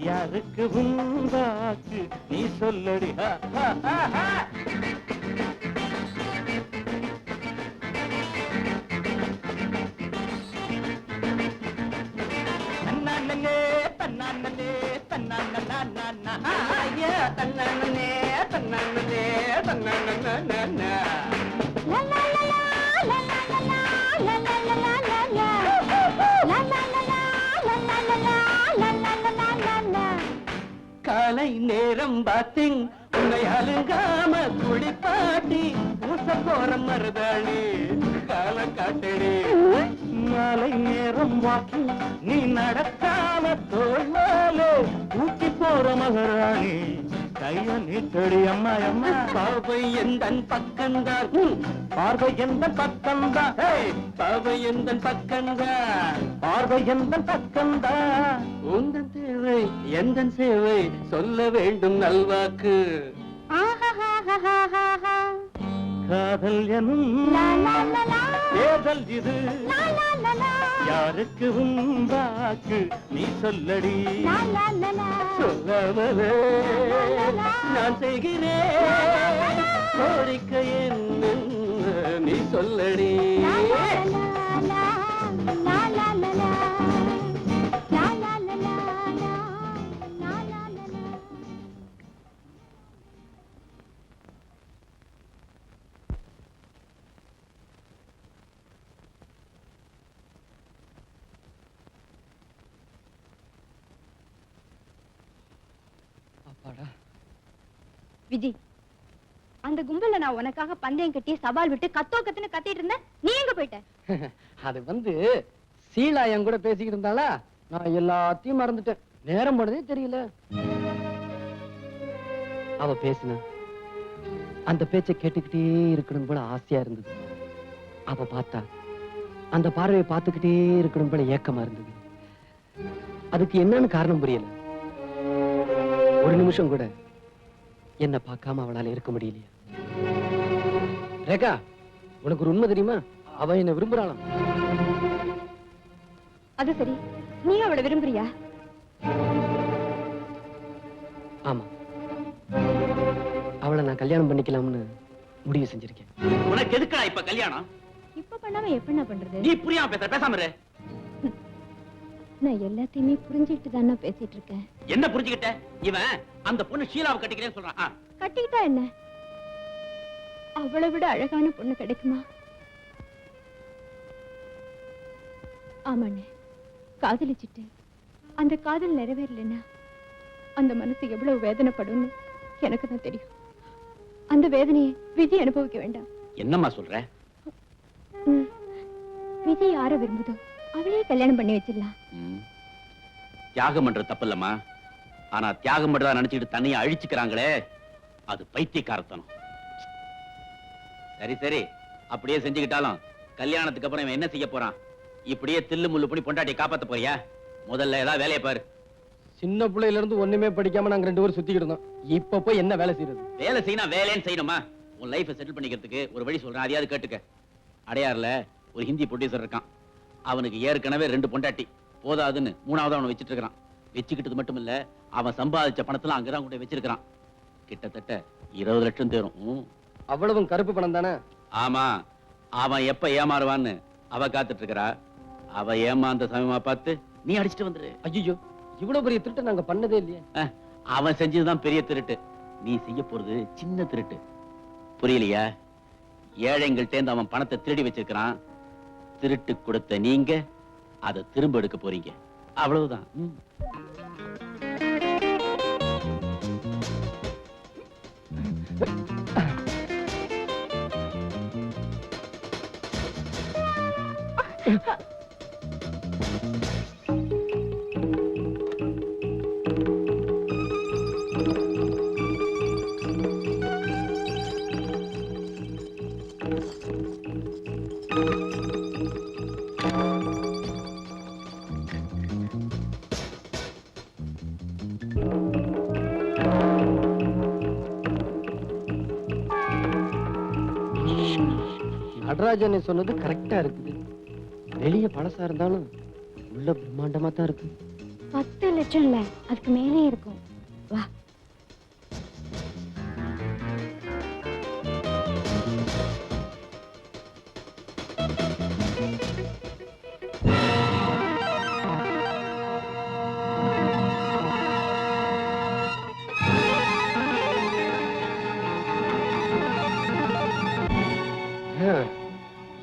யாருக்கு உண்டாக்கு நீ சொல்லடி தன்னானே தன்னானே தன்னானே ஐயா தன்னானே தன்னானே தன்னானே காலை நேரம் பார்த்தேன் உன்னை அழுகாம குளிப்பாட்டி பூச போற மருதாளி கால காட்டடி மாலை நேரம் வாக்கி நீ நடக்காம தோல்வாலே ஊட்டி போற மகராணி கைய நீட்டடி அம்மா அம்மா பாவை எந்தன் பக்கம்தான் பார்வை எந்த பக்கம்தான் பாவை எந்த பக்கம்தான் பார்வை எந்த பக்கம்தான் உந்தன் தேவை எந்த சேவை சொல்ல வேண்டும் நல்வாக்கு காதல் எனும் தேர்தல் இது யாருக்கு உண்டாக்கு நீ சொல்லடி சொல்லாமலே நான் செய்கிறேன் கோரிக்கை என்ன நீ சொல்லடி விஜய், அந்த கும்பல்ல நான் உனக்காக பந்தயம் கட்டி சவால் விட்டு கத்துன்னு கத்திட்டு இருந்தேன். நீ எங்க போயிட்ட? அது வந்து சீலா என் கூட பேசிக்கிட்டு இருந்தாளா, நான் எல்லாத்தையும் மறந்துட்டேன். நேரம் போனதே தெரியல. அவ பேசினா அந்த பேச்சை கேட்டுக்கிட்டே இருக்கணும் போல ஆசையா இருந்தது. அவ பார்த்தா அந்த பார்வையை பார்த்துக்கிட்டே இருக்கணும் போல ஏக்கமா இருந்தது. அதுக்கு என்னன்னு காரணம் புரியல. ஒரு நிமிஷம் கூட என்ன பார்க்காம அவளால இருக்க முடியலையா? ரேகா, உனக்கு ஒரு உண்மை தெரியுமா? அவ என்ன விரும்புறாளாம். அது சரி, நீ அவளை விரும்புறியா? ஆமா, அவளை நான் கல்யாணம் பண்ணிக்கலாம்னு முடிவு செஞ்சிருக்கேன். உனக்கு எதுக்குடா இப்ப கல்யாணம்? இப்ப பண்ணாம எப்ப பண்றது? நீ புரியாம பேசாம இரு. நான் எல்லாத்தையுமே புரிஞ்சுக்கிட்டு தானே பேசிட்டு இருக்கேன். என்ன புரிஞ்சுக்கிட்ட? இவன் அந்த பொண்ணு ஷீலாவை கட்டிக்கிறேன்னு சொல்றான். கட்டிக்கிட்டா என்ன? அவளை விட அழகான பொண்ணு கிடைக்குமா? ஆமாண்ணே, காதலிச்சுட்டு அந்த காதல் நிறைவேறலன்னா அந்த மனசு எவ்வளவு வேதனைப்படும்னு எனக்கு தான் தெரியும். அந்த வேதனையை விஜய் அனுபவிக்க வேண்டாம். என்னம்மா சொல்ற? விஜய் யார விரும்புதோ அவளையே கல்யாணம் பண்ணி வச்சிடலாம். தியாகம் பண்றது தப்பு இல்லம்மா. ஆனா தியாகம் பண்றதா நினைச்சுட்டு தண்ணியை அழிச்சுக்கிறாங்களே, அது பைத்தியக்காரத்தனம். சரி சரி, அப்படியே செஞ்சுக்கிட்டாலும் கல்யாணத்துக்கு அப்புறம் இவன் என்ன செய்ய போறான்? இப்படியே தில்லு முள்ளு பண்ணி பொண்டாட்டியை காப்பாத்த போறியா? முதல்ல ஏதாவது வேலையை பாரு. சின்ன பிள்ளையில இருந்து ஒண்ணுமே படிக்காம நாங்க 2 பேரும் சுத்திக்கிட்டு இருந்தோம். இப்ப போய் என்ன வேலை செய்யறது? வேலை செய்யணும், வேலைன்னு செய்யணுமா? உன் லைஃபை செட்டில் பண்ணிக்கிறதுக்கு ஒரு வழி சொல்றேன், அதையாவது கேட்டுக்க. அடையாறுல ஒரு ஹிந்தி ப்ரொடியூசர் இருக்கான். அவனுக்கு ஏற்கனவே 2 பொண்டாட்டி போதாதுன்னு 3ஆவது அவனை வச்சிட்டு இருக்கிறான். வச்சுக்கிட்டது மட்டும் இல்ல, அவன் சம்பாதிச்ச பணத்துல அங்கதான் கூட வச்சிருக்கான். கிட்டத்தட்ட 20 லட்சம் தேரும். அவ்வளவும் கருப்பு பணம் தானே? ஆமா, அவன் எப்ப ஏமாறுவான்னு அவ காத்துட்டு இருக்கிறா. அவ ஏமாந்த சமயமா பார்த்து நீ அடிச்சுட்டு வந்துரு. ஐயோ, இவ்வளவு பெரிய திருட்டு நாங்க பண்ணதே இல்லையே. அவன் செஞ்சதுதான் பெரிய திருட்டு, நீ செய்ய போறது சின்ன திருட்டு. புரியலையா? ஏழைங்கள்ட்ட அவன் பணத்தை திருடி வச்சிருக்கிறான். திருட்டு கொடுத்த நீங்க அதை திரும்ப எடுக்க போறீங்க, அவ்வளவுதான். நடராஜன் சொன்னது கரெக்டா இருக்குது. வெளிய பழசா இருந்தாலும் உள்ள பிரம்மாண்டமா தான் இருக்கு. 10 லட்சம் இல்ல, அதுக்கு மேலே இருக்கும். வா.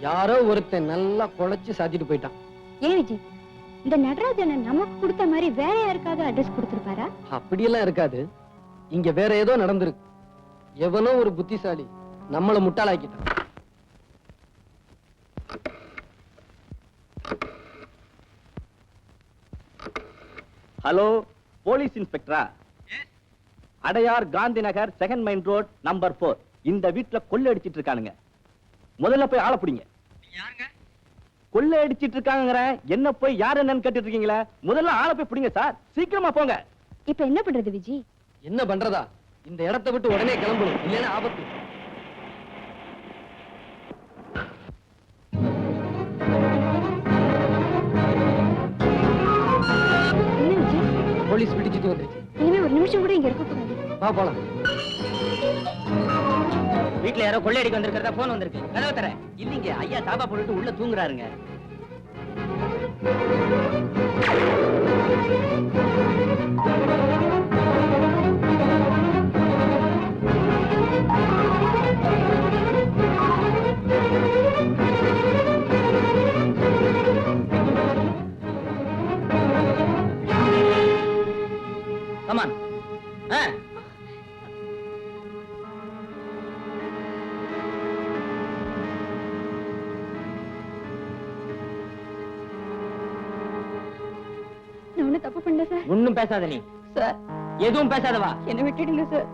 யாரோ ஒருத்தன் நல்லா குழைச்சு சாத்திட்டு போயிட்டான். ஏன் விஜய், இந்த நடராஜனை நமக்கு கொடுத்த மாதிரி வேற யாருக்காவது அட்ரஸ் கொடுத்திருப்பாரா? அப்படியெல்லாம் இருக்காது. இங்க வேற ஏதோ நடந்திருக்கு. எவனோ ஒரு புத்திசாலி நம்மள முட்டாளாக்கிட்டான். ஹலோ, போலீஸ் இன்ஸ்பெக்டரா? Adyar Gandhi Nagar 2nd main road number 4. இந்த வீட்டுல கொள்ளை அடிச்சிட்டு இருக்கானுங்க. முதல்ல போய் ஆள பிடிங்க. கொள்ளை அடிச்சிட்டு இருக்காங்க. என்ன போய் யார் என்னன்னு கேட்டுட்டு இருக்கீங்களா? முதல்ல ஆள போய் பிடிங்க சார், சீக்கிரமா போங்க. இப்ப என்ன பண்றது விஜய்? என்ன பண்றதா? இந்த இடத்தை விட்டு உடனே கிளம்பணும், இல்லைன்னா ஆபத்து. என்ன விஜய்? போலீஸ் பிடிச்சிட்டு வந்துருச்சு. இனிமே ஒரு நிமிஷம் கூட இங்க இருக்க கூடாது. வா போலாம். வீட்டுல யாரோ கொள்ளையடிக்க வந்திருக்கிறதா போன் வந்திருக்கு. கதவை தர. இல்லீங்க, ஐயா தாபா போட்டுட்டு உள்ள தூங்குறாருங்க. கமான். நான் ஒண்ணும் தப்பு பண்ணல சார். ஒண்ணும் பேசாத நீ. சார், எதுவும் பேசாதவா. என்ன விட்டுடுங்க சார்.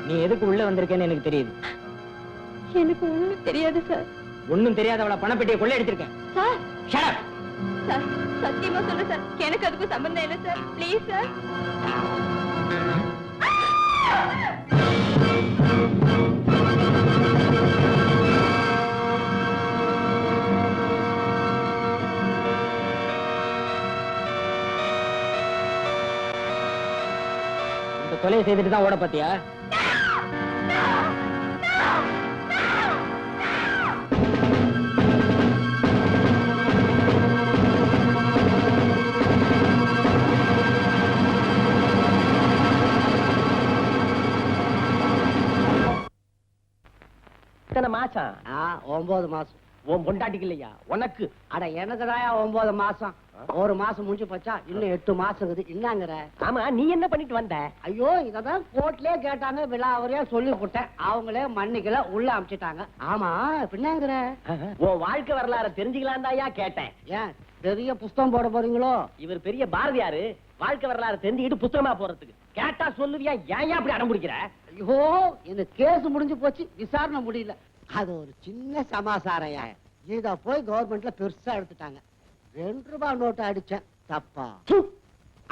நீ எதுக்கு உள்ள வந்திருக்கேன்னு எனக்கு தெரியுது. எனக்கு ஒண்ணும் தெரியாது சார். ஒண்ணும் தெரியாதவள பணப்பெட்டியை கொள்ளையடிச்சிருக்கேன். Sir, Shut up. சார், சத்தியமா சொல்றேன் சார், எனக்கு அதுக்கு சம்பந்தம் இல்லை சார். Please sir. இந்த கொலையை செய்துட்டு தான் ஓட பாத்தியா? எத்தனை மாசம்? 9 மாசம். உன் பொண்டாட்டிக்கு இல்லையா, உனக்கு? அட எனக்குதாயா 9 மாசம். ஒரு மாசம் முடிஞ்சு போச்சா, இன்னும் 8 மாசம் இருக்குது. என்னங்கிற? ஆமா, நீ என்ன பண்ணிட்டு வந்த? ஐயோ, இததான் கோர்ட்லயே கேட்டாங்க, விழாவறியா சொல்லி போட்டேன். அவங்களே மன்னிக்கல, உள்ள அமிச்சிட்டாங்க. ஆமா, பின்னாங்கிற? உன் வாழ்க்கை வரலாறு தெரிஞ்சுக்கலாம் தாயா கேட்டேன். ஏன் பெரிய புஸ்தகம் போட போறீங்களோ? இவர் பெரிய பாரதியாரு, வாழ்க்கை வரலாறு தெரிஞ்சுக்கிட்டு புத்தகமா போறதுக்கு. கேட்டா சொல்லுவியா, ஏன் அப்படி அடம் பிடிக்கிற? ஐயோ, இந்த கேஸ் முடிஞ்சு போச்சு, விசாரணை முடியல. அது ஒரு சின்ன சமாசாரையா. இத போய் கவர்மெண்ட்ல பெருசா எடுத்துட்டாங்க. 2 ரூபாய் நோட்டு அடிச்சேன், தப்பா?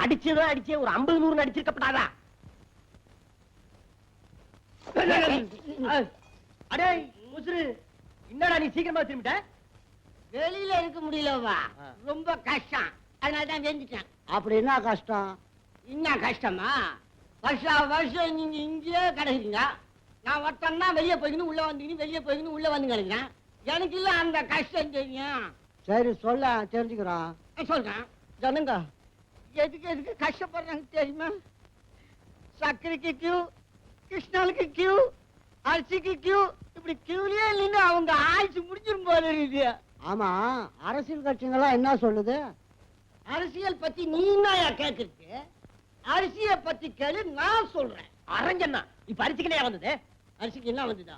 அடிச்சதும் அடிச்சே ஒரு 50-100 அடிச்சிருக்கப்படாதா? அடே முசுரு, என்னடா நீ சீக்கிரமா திரும்பிட்ட? வெளியில இருக்க முடியலவா, ரொம்ப கஷ்டம், அதனாலதான் வெந்துட்டேன். அப்படி என்ன கஷ்டம்? என்ன கஷ்டமா? வருஷம் நீங்க இங்கேயே கிடைக்கிறீங்க. நான் ஒருத்தன்னா வெளியே போய்க்கணும், உள்ள வந்தீங்கன்னு, வெளியே போய்க்கணும், உள்ள வந்து கிடைக்கிறேன். எனக்கு இல்ல அந்த கஷ்டம் தெரியும். சரி சொல்ல, தெரிஞ்சுக்கிறோம். சொல்றேன். ஜனங்க எதுக்கு கஷ்டப்படுறாங்க தெரியுமா? சர்க்கரைக்கு கியூ, கிருஷ்ணாலுக்கு கியூ, அரிசிக்கு கியூ, இப்படி கியூலயே நின்று அவங்க ஆயுசு முடிஞ்சிரும் போல இருக்குது. ஆமா, அரசியல் கட்சிகளா என்ன சொல்லுது? அரசியல் பத்தி நீ என்னயா கேக்குறது? அரிசியை பத்தி கேளு, நான் சொல்றேன். அரஞ்சன்னா இப்ப அரிசிக்கலையா வந்தது? அரிசிக்கு என்ன வந்துதா?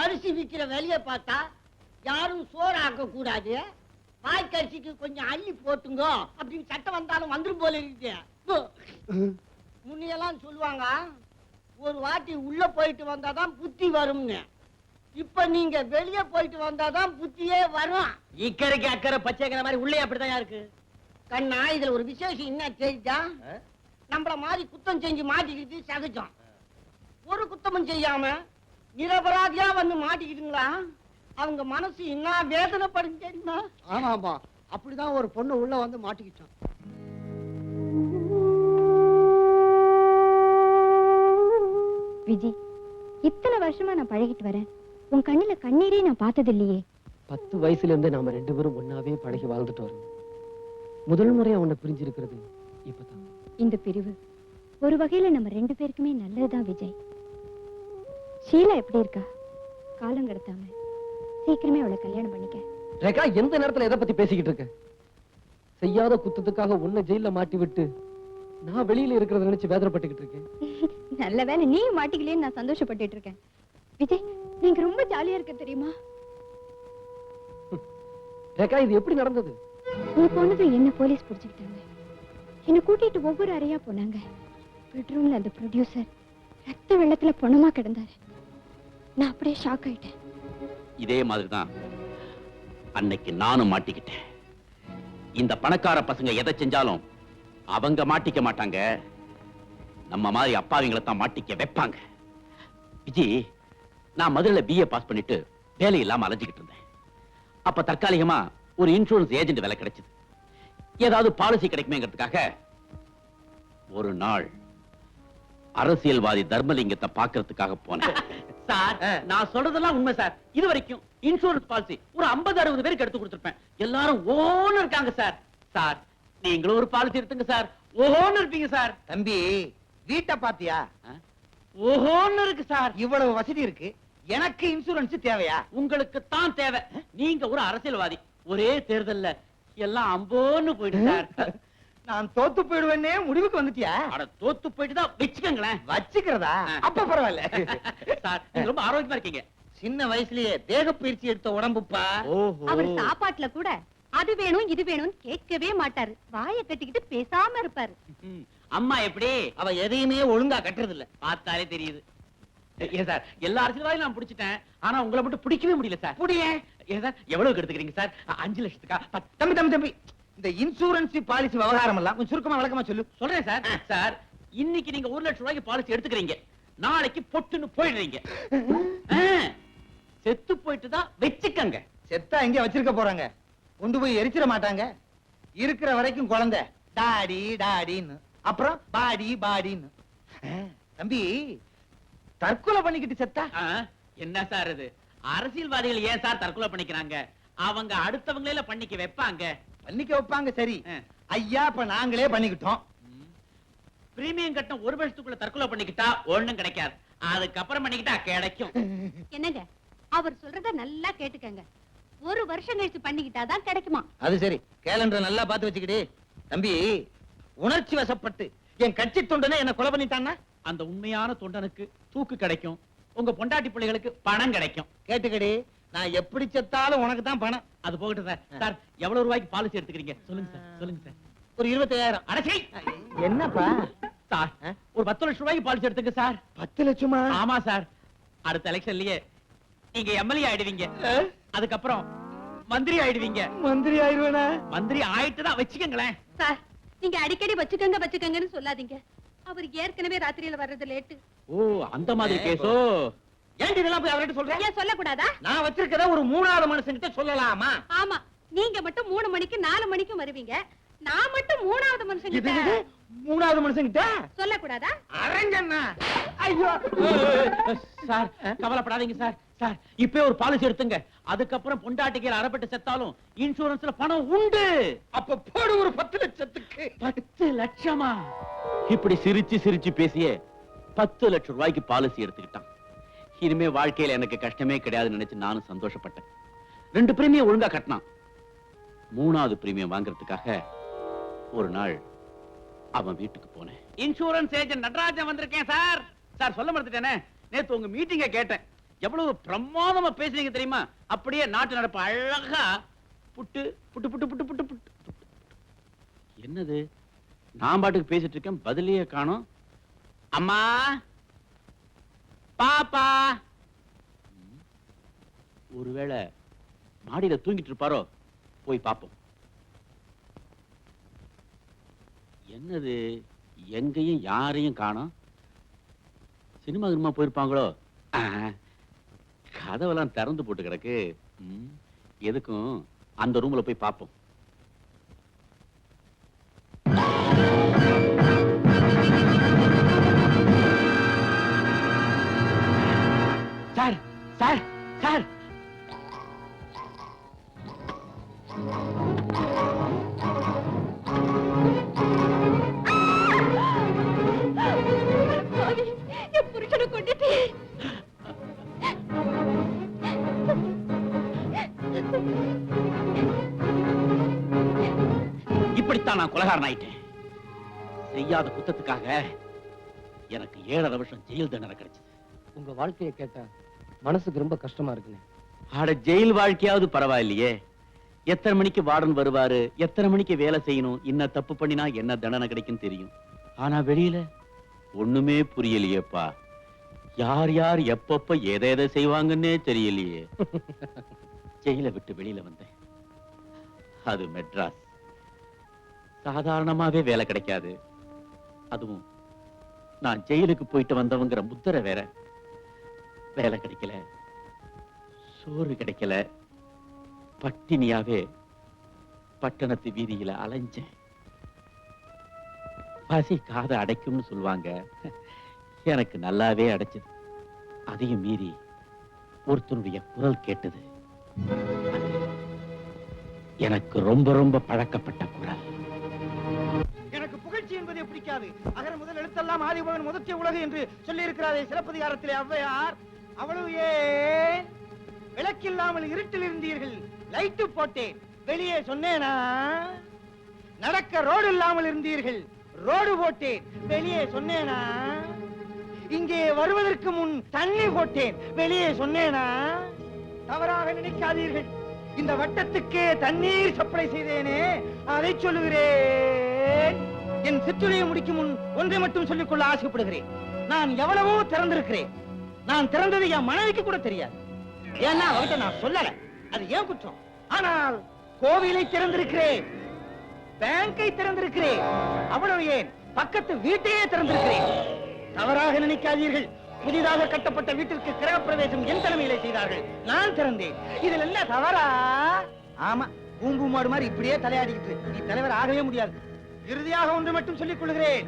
அரிசி விக்கிற வேலையை பார்த்தா யாரும் சோறு ஆக்க கூடாது, வாய்க்கரிசிக்கு கொஞ்சம் அள்ளி போட்டுங்க அப்படின்னு சட்டம் வந்தாலும் வந்துரும் போல இருக்கு. முன்னையெல்லாம் சொல்லுவாங்க, ஒரு வாட்டி உள்ள போயிட்டு வந்தாதான் புத்தி வரும்னு. இப்ப நீங்க வெளியே போயிட்டு வந்தாதான் புத்தியே வரும். இக்கரைக்கு அக்கறை பச்சைக்கிற மாதிரி உள்ளே அப்படிதான் இருக்கு. கண்ணா, இதுல ஒரு விசேஷம் என்ன தெரியுதா? நம்மள மாதிரி குத்தம் செஞ்சு மாட்டிக்கிட்டு சகஜம். ஒரு குத்தமும் செய்யாம நிரபராதியா வந்து மாட்டிக்கிட்டுங்களா? அவங்க மனசு என்ன வேதனைப்படும் தெரியுமா? ஆமாமா, அப்படிதான் ஒரு பொண்ணு உள்ள வந்து மாட்டிக்கிட்டான். விஜய், இத்தனை வருஷமா நான் பழகிட்டு வரேன், உன் கண்ணுல கண்ணீரே நான் பார்த்தது இல்லையே. 10 வயசுல இருந்து நாம 2 பேரும் ஒன்னாவே பழகி வாழ்ந்துட்டு வரோம். முதல் முறையா உன்னை பிரிஞ்சிருக்கிறது இப்பதான். இந்த பிரிவு ஒரு வகையில நம்ம 2 பேருக்குமே நல்லதுதான் விஜய். ஷீலா எப்படி இருக்கா? காலம் கடத்தாம சீக்கிரமே அவளை கல்யாணம் பண்ணிக்க. ரேகா, எந்த நேரத்துல எதை பத்தி பேசிக்கிட்டு இருக்க? செய்யாத குத்தத்துக்காக உன்னை ஜெயில மாட்டி விட்டு நான் வெளியில இருக்கிறத நினைச்சு வேதனைப்பட்டுக்கிட்டு இருக்கேன். நல்ல வேலை நீ மாட்டிக்கலேன்னு நான் சந்தோஷப்பட்டுட்டு இருக்கேன். விஜய், நீங்க ரொம்ப ஜாலியா இருக்க தெரியுமா? ரேகா, இது எப்படி நடந்தது? நீ போனது என்ன போலீஸ் பிடிச்சுக்கிட்டாங்க. என்ன கூட்டிட்டு ஒவ்வொரு அறையா போனாங்க. பெட்ரூம்ல அந்த ப்ரொடியூசர் ரத்த வெள்ளத்துல பொணமா கிடந்தாரு. நான் அப்படியே ஷாக் ஆயிட்டேன். இதே மாதிரிதான் அன்னைக்கு நானும் மாட்டிக்கிட்டேன். இந்த பணக்கார பசங்க எதை செஞ்சாலும் அவங்க மாட்டிக்க மாட்டாங்க, நம்ம மாதிரி அப்பாவிங்களை தான் மாட்டிக்க வைப்பாங்க. விஜி, நான் மதுரையில BA பாஸ் பண்ணிட்டு வேலை இல்லாம அலைஞ்சுக்கிட்டு இருந்தேன். அப்ப தற்காலிகமா ஒரு இன்சூரன்ஸ் ஏஜென்ட் வேலை கிடைச்சது. ஏதாவது பாலிசி கிடைக்குமேங்கிறதுக்காக ஒரு நாள் அரசியல்வாதி தர்மலிங்கத்தை பாக்குறதுக்காக போனேன். சார், நான் சொல்றதெல்லாம் உண்மை சார். இது வரைக்கும் இன்சூரன்ஸ் பாலிசி ஒரு 50-60 பேருக்கு எடுத்து கொடுத்திருப்பேன். எல்லாரும் ஓன்னு இருக்காங்க சார். சார், நீங்களும் ஒரு பாலிசி எடுத்துங்க சார். ஓஹோன்னு இருப்பீங்க சார். தம்பி, வீட்டை பாத்தியா? ஓஹோன்னு இருக்கு சார். இவ்வளவு வசதி இருக்கு, எனக்கு இன்சூரன்ஸ் தேவையா? உங்களுக்கு தான் தேவை. நீங்க ஒரு அரசியல்வாதி. ஒரே தேர்தல்ல எல்லாம் அம்போன்னு போயிடு சார். நான் தோத்து போயிடுவேன்னே முடிவுக்கு வந்துட்டியா? அட, தோத்து போயிட்டு தான் வச்சுக்கங்களேன். வச்சுக்கிறதா? அப்ப பரவாயில்ல சார், நீங்க ரொம்ப ஆரோக்கியமா இருக்கீங்க. சின்ன வயசுலயே தேக பயிற்சி எடுத்த உடம்புப்பா. அவர் சாப்பாட்டுல கூட அது வேணும் இது வேணும் கேட்கவே மாட்டாரு. வாயை கட்டிக்கிட்டு பேசாம இருப்பாரு. அம்மா எப்படி? அவ எதையுமே ஒழுங்கா கட்டுறது இல்ல, பார்த்தாலே தெரியுது. ஏன் சார், எல்லா அரசியல்வாதியும் நான் பிடிச்சிட்டேன், ஆனா உங்களை மட்டும் பிடிக்கவே முடியல சார். புடியே. ஏன் சார், எவ்வளவு எடுத்துக்கிறீங்க சார்? 5 லட்சத்துக்கா? தம்பி தம்பி தம்பி, இந்த இன்சூரன்ஸ் பாலிசி விவகாரம் எல்லாம் கொஞ்சம் சுருக்கமா விளக்கமா சொல்லு. சொல்றேன் சார். சார், இன்னைக்கு நீங்க 1 லட்சம் ரூபாய்க்கு பாலிசி எடுத்துக்கிறீங்க, நாளைக்கு பொட்டுன்னு போயிடுறீங்க. செத்து போயிட்டு தான் வச்சுக்கங்க. செத்தா எங்க வச்சிருக்க போறாங்க? கொண்டு போய் எரிச்சிட மாட்டாங்க. இருக்கிற வரைக்கும் குழந்தை டாடி டாடின்னு, அப்புறம் பாடி பாடின்னு. தம்பி, தற்கொலை பண்ணிக்கிட்டு செத்தா என்ன சார் இது? அரசியல்வாதிகள் ஏன் சார் தற்கொலை பண்ணிக்கிறாங்க? அவங்க அடுத்தவங்களே பண்ணிக்க வைப்பாங்க. பண்ணிக்க வைப்பாங்க, சரி. ஐயா, இப்ப நாங்களே பண்ணிக்கிட்டோம். பிரீமியம் கட்டம் 1 வருஷத்துக்குள்ள தற்கொலை பண்ணிக்கிட்டா ஒண்ணும் கிடைக்காது, அதுக்கப்புறம் பண்ணிக்கிட்டா கிடைக்கும். என்னங்க, அவர் சொல்றத நல்லா கேட்டுக்கங்க. 1 வருஷம் கழிச்சு பண்ணிக்கிட்டாதான் கிடைக்குமா? அது சரி, கேலண்டர் நல்லா பார்த்து வச்சுக்கிட்டு. தம்பி, உணர்ச்சி வசப்பட்டு என் கட்சி தொண்டனை என்ன கொலை பண்ணிட்டான்னா அந்த உண்மையான தொண்டனுக்கு தூக்கு கிடைக்கும், உங்க பொண்டாட்டி பிள்ளைகளுக்கு பணம் கிடைக்கும். கேட்டுக்கடி, நான் எப்படி செத்தாலும் உனக்கு தான் பணம். அது போகட்டும் சார். சார், எவ்வளவு ரூபாய்க்கு பாலிசி எடுத்துக்கிறீங்க? சொல்லுங்க சார், சொல்லுங்க சார். ஒரு 25,000. அடச்சை, என்னப்பா சார், ஒரு 10 லட்சம் ரூபாய்க்கு பாலிசி எடுத்துங்க சார். 10 லட்சமா? ஆமா சார். அடுத்த எலெக்ஷன்லயே நீங்க எம்எல்ஏ ஆயிடுவீங்க, அதுக்கப்புறம் மந்திரி ஆயிடுவீங்க. மந்திரி ஆயிடுவேனா? மந்திரி ஆயிட்டு தான் வச்சுக்கங்களேன். சார், நீங்க அடிக்கடி வச்சுக்கங்க வச்சுக்கங்கன்னு சொல்லாதீங்க. அவர் ஏற்கனவே ராத்திரியில வர்றது லேட்டு. ஓ, அந்த மாதிரி கேஸோ? ஏன் இதெல்லாம் போய் அவர்கிட்ட சொல்றேன்? ஏன் சொல்லக்கூடாதா? நான் வச்சிருக்கத ஒரு 3வது மனுஷங்கிட்ட சொல்லலாமா? ஆமா, நீங்க மட்டும் 3 மணிக்கு 4 மணிக்கும் வருவீங்க. நான் மட்டும் 3வது மனுஷங்கிட்ட 3வது மனுஷங்கிட்ட சொல்லக்கூடாதா? அரங்கண்ணா, ஐயோ சார், கவலைப்படாதீங்க சார். சார், இப்பவே ஒரு பாலிசி எடுத்துங்க, அதுக்கப்புறம் பொண்டாட்டிக்கு அறப்பட்டு செத்தாலும் இன்சூரன்ஸ்ல பணம் உண்டு. அப்ப போடு ஒரு 10 லட்சத்துக்கு. 10 லட்சமா? இப்படி சிரிச்சு சிரிச்சு பேசியே 10 லட்சம் ரூபாய்க்கு பாலிசி எடுத்துக்கிட்டான். இனிமே வாழ்க்கையில எனக்கு கஷ்டமே கிடையாதுன்னு நினைச்சு நானும் சந்தோஷப்பட்டேன். 2 பிரீமியம் ஒழுங்கா கட்டினான். 3வது பிரீமியம் வாங்குறதுக்காக ஒரு நாள் அவன் வீட்டுக்கு போனேன். இன்சூரன்ஸ் ஏஜென்ட் நடராஜன் வந்திருக்கேன் சார். சார், சொல்ல மறந்துட்டேனே, நேத்து உங்க மீட்டிங்க கேட்டேன். எவ்வளவு பிரமாதமா பேசுறீங்க தெரியுமா? அப்படியே நாட்டு நடப்பு அழகா புட்டு புட்டு புட்டு புட்டு புட்டு புட்டு. என்னது, நான் பாட்டுக்கு பேசிட்டு இருக்கேன், பதிலையே காணோம். அம்மா, பாப்பா. ஒருவேளை மாடியில தூங்கிட்டு இருப்பாரோ? போய் பாப்போம். என்னது, எங்கேயும் யாரையும் காணோம். சினிமா கினிமா போயிருப்பாங்களோ? கதவெல்லாம் திறந்து போட்டு கிடக்கு. எதுக்கும் அந்த ரூம்ல போய் பார்ப்போம். சார் சார் சார், என் புருஷனை கொண்டுட்டு இப்படித்தான் நான் கொலைகாரன் ஆயிட்டேன். செய்யாத குத்தத்துக்காக எனக்கு 7.5 வருஷம் ஜெயில் தண்டனை கிடைச்சது. உங்க வாழ்க்கையை கேட்டா மனசுக்கு ரொம்ப கஷ்டமா இருக்குண்ணே. ஆட, ஜெயில் வாழ்க்கையாவது பரவாயில்லையே. எத்தனை மணிக்கு வார்டன் வருவாரு, எத்தனை மணிக்கு வேலை செய்யணும், என்ன தப்பு பண்ணினா என்ன தண்டனை கிடைக்கும் தெரியும். ஆனா வெளியில ஒண்ணுமே புரியலையேப்பா. யார் யார் எப்பப்ப எதை செய்வாங்கன்னே தெரியலையே. ஜெயில விட்டு வெளியில வந்தேன். அது மெட்ராஸ். சாதாரணமாவே வேலை கிடைக்காது. அதுவும் நான் ஜெயிலுக்கு போயிட்டு வந்தவங்கிற முத்திரை வேற. வேலை கிடைக்கல, சோறு கிடைக்கல, பட்டினியாவே பட்டணத்து வீதியில அலைஞ்சேன். பசி காதை அடைக்கும்னு சொல்லுவாங்க. எனக்கு நல்லாவே அடைச்சது. அதையும் மீறி ஒருத்தருடைய குரல் கேட்டது. எனக்கு ரொம்ப ரொம்ப பழக்கப்பட்ட குரல். எனக்கு புகழ்ச்சி என்பதை பிடிக்காது. அகர முதல் எழுத்தெல்லாம் ஆதிபகன் முதற்கே உலகு என்று சொல்லி இருக்கிறாரே சிலப்பதிகாரத்திலே ஔவையார். அவ்வளவு ஏன் விளக்கில்லாமல் இருட்டில் இருந்தீர்கள், லைட்டு போட்டேன், வெளியே சொன்னேனா? நடக்க ரோடு இல்லாமல் இருந்தீர்கள், ரோடு போட்டேன், வெளியே சொன்னேனா? இங்கே வருவதற்கு முன் தண்ணி போட்டேன், வெளியே சொன்னேனா? தவறாக நினைக்காதீர்கள், இந்த வட்டத்துக்கே தண்ணீர் சப்ளை செய்தேனே, அதை சொல்லுகிறேன். என் சிற்றுரையை முடிக்கும் முன் ஒன்றை மட்டும் சொல்லிக்கொள்ள ஆசைப்படுகிறேன். நான் எவ்வளவோ திறந்திருக்கிறேன். நான் திறந்தது என் மனைவிக்கு கூட தெரியாது. ஏன்னா அவர்கிட்ட நான் சொல்லல, அது ஏன் குற்றம். ஆனால் கோவிலை திறந்திருக்கிறேன், பேங்கை திறந்திருக்கிறேன், அவ்வளவு ஏன் பக்கத்து வீட்டையே திறந்திருக்கிறேன். தவறாக நினைக்காதீர்கள், புதிதாக கட்டப்பட்ட வீட்டிற்கு கிரகப்பிரவேசம் என் தலைமையிலே செய்தார்கள், நான் திறந்தேன். இதில் என்ன தவறா? ஆமா, பூம்பு மாடு மாதிரி இப்படியே தலையாடிக்கிட்டு நீ தலைவர் ஆகவே முடியாது. இறுதியாக ஒன்று மட்டும் சொல்லிக் கொள்கிறேன்.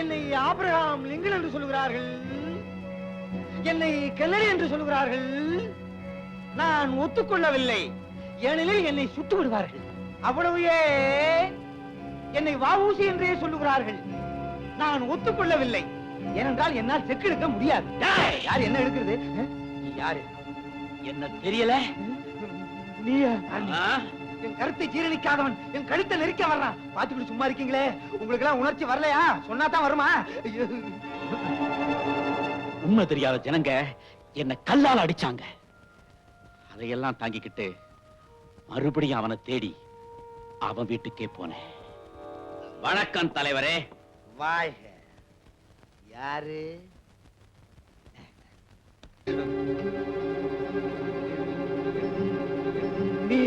என்னை ஆபிரகாம் லிங்கன் என்று சொல்லுகிறார்கள், என்னை கென்னடி என்று சொல்லுகிறார்கள். நான் ஒத்துக்கொள்ளவில்லை, ஏனெனில் என்னை சுட்டு விடுவார்கள். அவ்வளவு ஏன் என்னை வஉசி என்றே சொல்லுகிறார்கள். நான் ஒத்துக்கொள்ளவில்லை, ஏனென்றால் என்னால் செக்கு எடுக்க முடியாது. யார் என்ன எடுக்கிறது? நீ யாரு? என்ன தெரியல? நீ என் கருத்தை ஜீரணிக்காதவன் என் கழுத்தை நெரிக்க வர்றான். பாத்துக்கிட்டு சும்மா இருக்கீங்களே, உங்களுக்கு எல்லாம் உணர்ச்சி வரலையா? சொன்னா தான் வருமா? உண்மை தெரியாத ஜனங்க என்ன கல்லால் அடிச்சாங்க. அதையெல்லாம் தாங்கிக்கிட்டு மறுபடியும் அவனை தேடி அவன் வீட்டுக்கே போனேன். வணக்கம் தலைவரே. வாய் யாரு? நீ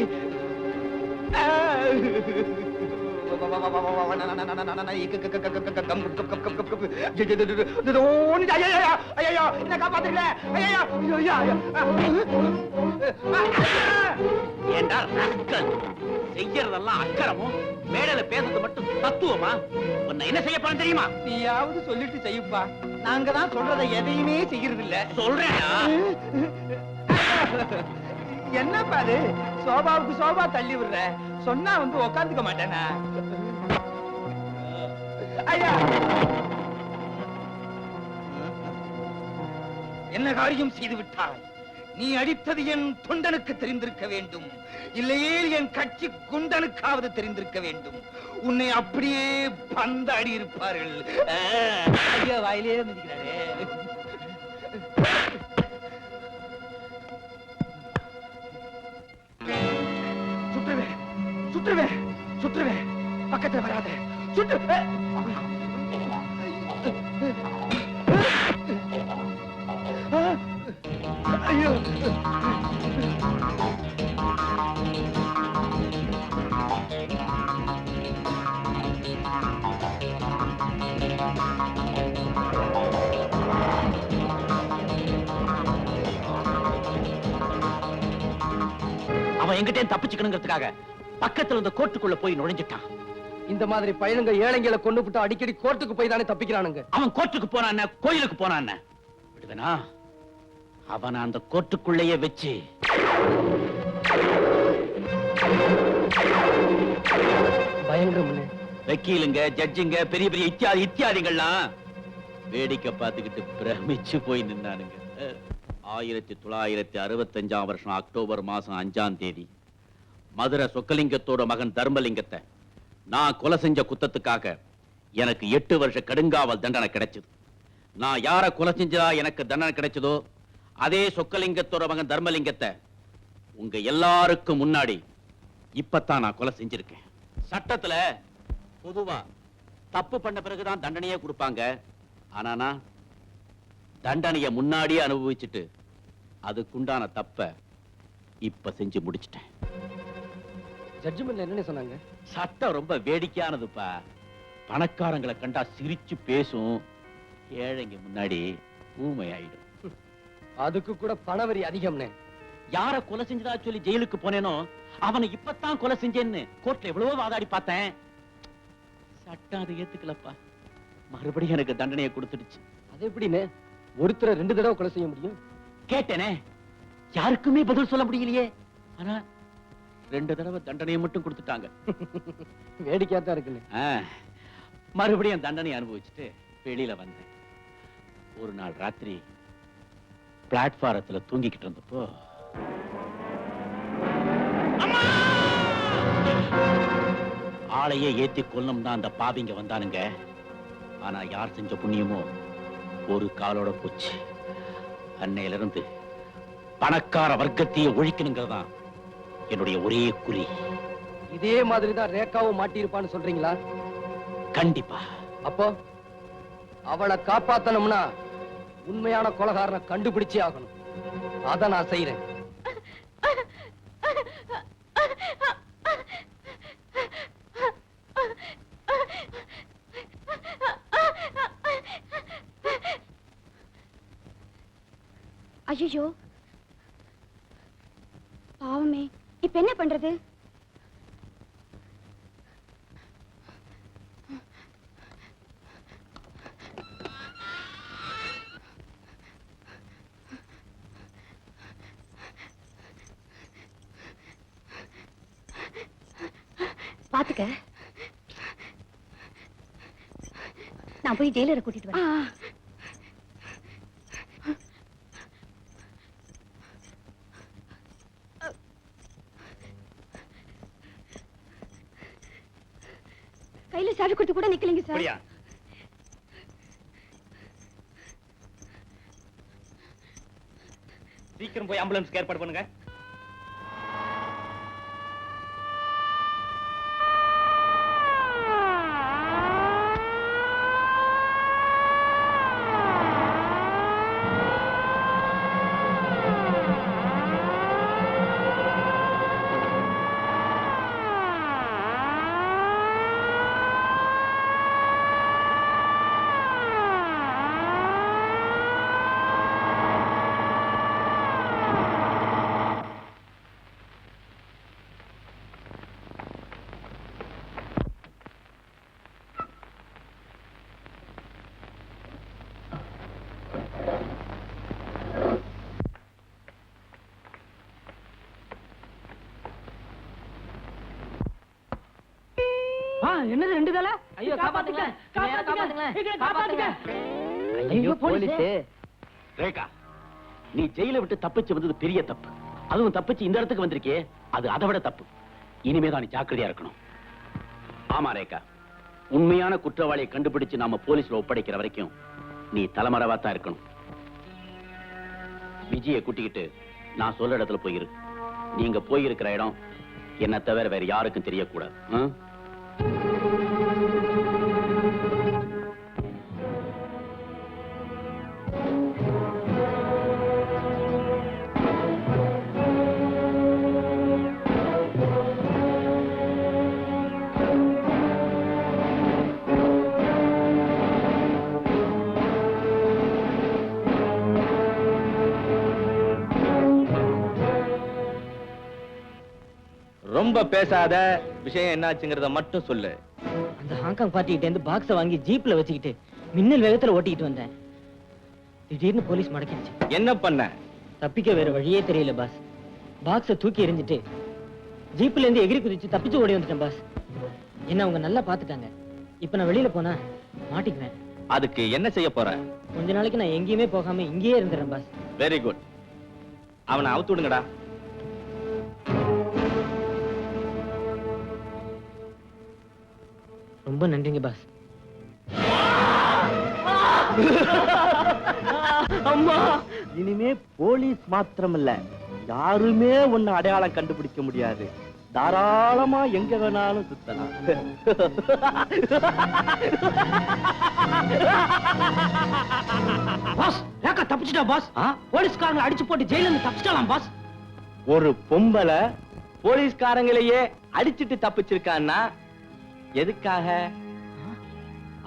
செய்யறதெல்லாம் அக்கறமும், மேடையில பேசுறது மட்டும் தத்துவமா? உன்னை என்ன செய்ய போறேன் தெரியுமா? நீயாவது சொல்லிட்டு செய்யுப்பா. நாங்க தான் சொல்றதை எதையுமே செய்யறது இல்ல. சொல்றேனா? என்னப்பா அது? சோபாவுக்கு சோபா தள்ளி விடுற, சொன்னா வந்து உக்காந்துக்க மாட்டேனா? ஐயா, என்ன காரியம் செய்து விட்டாய்? நீ அடித்தது என் தொண்டனுக்கு தெரிந்திருக்க வேண்டும், இல்லையே என் கட்சி குண்டனுக்காவது தெரிந்திருக்க வேண்டும். உன்னை அப்படியே பந்தாடி இருப்பார்கள். ஐயா வாயிலே மிதிக்கிறாரே. சுற்றுவேன், சுற்றுவேன், சுற்றுவேன். பக்கத்துல வராத. சுற்று. ஐயோ, அவன் எங்கிட்டே தப்பிச்சுக்கணுங்கிறதுக்காக பக்கத்துல இருந்த கோர்ட்டுக்குள்ள போய் நுழைஞ்சிட்டான். இந்த மாதிரி பையனுங்க ஏழைங்களை கொண்டு விட்டு அடிக்கடி கோர்ட்டுக்கு போய் தானே தப்பிக்கிறானுங்க. அவன் கோர்ட்டுக்கு போனான், கோயிலுக்கு போனான். விடுவேனா? அவன் அந்த கோர்ட்டுக்குள்ளேயே வச்சு பயங்கரம். வக்கீலுங்க, ஜட்ஜுங்க, பெரிய பெரிய இத்தியாதிகள்லாம் வேடிக்கை பார்த்துக்கிட்டு பிரமிச்சு போய் நின்னானுங்க. 1965 வருஷம் அக்டோபர் மாசம் 5ஆம் தேதி மதுரை சொக்கலிங்கத்தோட மகன் தர்மலிங்கத்தை நான் கொலை செஞ்ச குத்தத்துக்காக எனக்கு 8 வருஷ கடுங்காவல் தண்டனை கிடைச்சது. நான் யார கொலை செஞ்சா எனக்கு தண்டனை கிடைச்சதோ அதே சொக்கலிங்கத்தோட மகன் தர்மலிங்கத்தை உங்க எல்லாருக்கும் முன்னாடி இப்பத்தான் நான் கொலை செஞ்சிருக்கேன். சட்டத்துல பொதுவா தப்பு பண்ண பிறகுதான் தண்டனையே கொடுப்பாங்க. ஆனா நான் தண்டனைய முன்னாடியே அனுபவிச்சுட்டு அதுக்குண்டான தப்ப இப்ப செஞ்சு முடிச்சிட்டேன். ஜட்ஜ்மென்ட்ல என்ன சொன்னாங்க? சட்டம் ரொம்ப வேடிக்கையானதுப்பா. பணக்காரங்களை கண்டா சிரிச்சு பேசும், ஏழைங்க முன்னாடி ஊமையாயிடும். அதுக்கு கூட பணவரி அதிகம்னே. யார கொலை செஞ்சதா சொல்லி ஜெயிலுக்கு போனேனோ அவனை இப்பத்தான் கொலை செஞ்சேன்னு கோர்ட்ல எவ்வளவோ வாதாடி பார்த்தேன். சட்டம் அதை ஏத்துக்கலப்பா. மறுபடியும் எனக்கு தண்டனையை கொடுத்துடுச்சு. அது எப்படின்னு ஒருத்தரை 2 தடவை கொலை செய்ய முடியும்? கேட்டேனே, யாருக்குமே பதில் சொல்ல முடியலையே. ஆனா 2 தடவை தண்டனையை மட்டும் கொடுத்துட்டாங்க. வேடிக்கையா தான் இருக்குன்னு. மறுபடியும் தண்டனை அனுபவிச்சுட்டு வெளியில வந்தேன். ஒரு நாள் ராத்திரி பிளாட்பாரத்துல தூங்கிக்கிட்டு இருந்தப்போ ஆளையே ஏத்தி கொல்லும் தான் அந்த பாவிங்க வந்தானுங்க. ஆனா யார் செஞ்ச புண்ணியமோ ஒரு காலோட போச்சு. அன்னையில இருந்து பணக்கார வர்க்கத்தையே ஒழிக்கணுங்கிறதான் என்னுடைய ஒரே குறி. இதே மாதிரிதான் ரேகாவும் மாட்டியிருப்பான்னு சொல்றீங்களா? கண்டிப்பா. அப்போ அவளை காப்பாத்தணும்னா உண்மையான கொலைகாரனை கண்டுபிடிச்சே ஆகணும். அத நான் செய்யறேன். ஐயோ, பாவமே, இப்ப என்ன பண்றது? பாத்துக்க, நான் போய் ஜெயிலரை கூட்டிட்டு வரேன். கையில சாவி கொடுத்து கூட நிக்கலைங்க சார். சீக்கிரம் போய் ஆம்புலன்ஸ்க்கு ஏற்பாடு பண்ணுங்க. என்னது 2 தலை? ஐயோ, காப்பாத்துங்க, காப்பாத்துங்க. ஐயோ போலீஸ். ரேகா, நீ ஜெயில விட்டு தப்பிச்சு வந்தது பெரிய தப்பு. அதுவும் தப்பிச்சு இந்த இடத்துக்கு வந்திருக்கே, அது அதை விட தப்பு. இனிமேதான் நீ ஜாக்கிரதையா இருக்கணும். ஆமா ரேகா, உண்மையான குற்றவாளியை கண்டுபிடிச்சு நாம போலீஸ்ல ஒப்படைக்கிற வரைக்கும் நீ தலைமறைவா தான் இருக்கணும். விஜயை கூட்டிக்கிட்டு நான் சொல்ற இடத்துல போயிரு. நீங்க போயிருக்கிற இடம் என்ன தவிர வேற யாருக்கும் தெரியக்கூடாது. ரொம்ப பேசாத, விஷயம் என்னாச்சுங்கிறத மட்டும் சொல்லு. அந்த ஹாங்காங் பார்ட்டிகிட்ட இருந்து பாக்ஸ வாங்கி ஜீப்ல வச்சுக்கிட்டு மின்னல் வேகத்துல ஓட்டிக்கிட்டு வந்தேன். திடீர்னு போலீஸ் மடக்கிடுச்சு. என்ன பண்ண? தப்பிக்க வேற வழியே தெரியல பாஸ். பாக்ஸ தூக்கி எறிஞ்சிட்டு ஜீப்ல இருந்து எகிரி குதிச்சு தப்பிச்சு ஓடி வந்துட்டேன் பாஸ். என்ன அவங்க நல்லா பாத்துட்டாங்க. இப்ப நான் வெளியில போனா மாட்டிக்குவேன். அதுக்கு என்ன செய்ய போற? கொஞ்ச நாளைக்கு நான் எங்கேயுமே போகாம இங்கேயே இருந்துறேன் பாஸ். Very good. அவனை அவுத்து விடுங்கடா. ரொம்ப நன்றிங்க பாஸ். அம்மா, இனிமே போலீஸ் மாத்திரமல்ல, யாருமே உன்னை அடையாளம் கண்டுபிடிக்க முடியாது. தாராளமா எங்க வேணாலும் சுத்தலாம். பாஸ், ரேகா தப்பிச்சிட்டா பாஸ். போலீஸ்காரங்களை அடிச்சு போட்டு ஜெயில இருந்து தப்பிச்சிடலாம் பாஸ். ஒரு பொம்பளை போலீஸ்காரங்களையே அடிச்சிட்டு தப்பிச்சிருக்கான்னா எதுக்காக?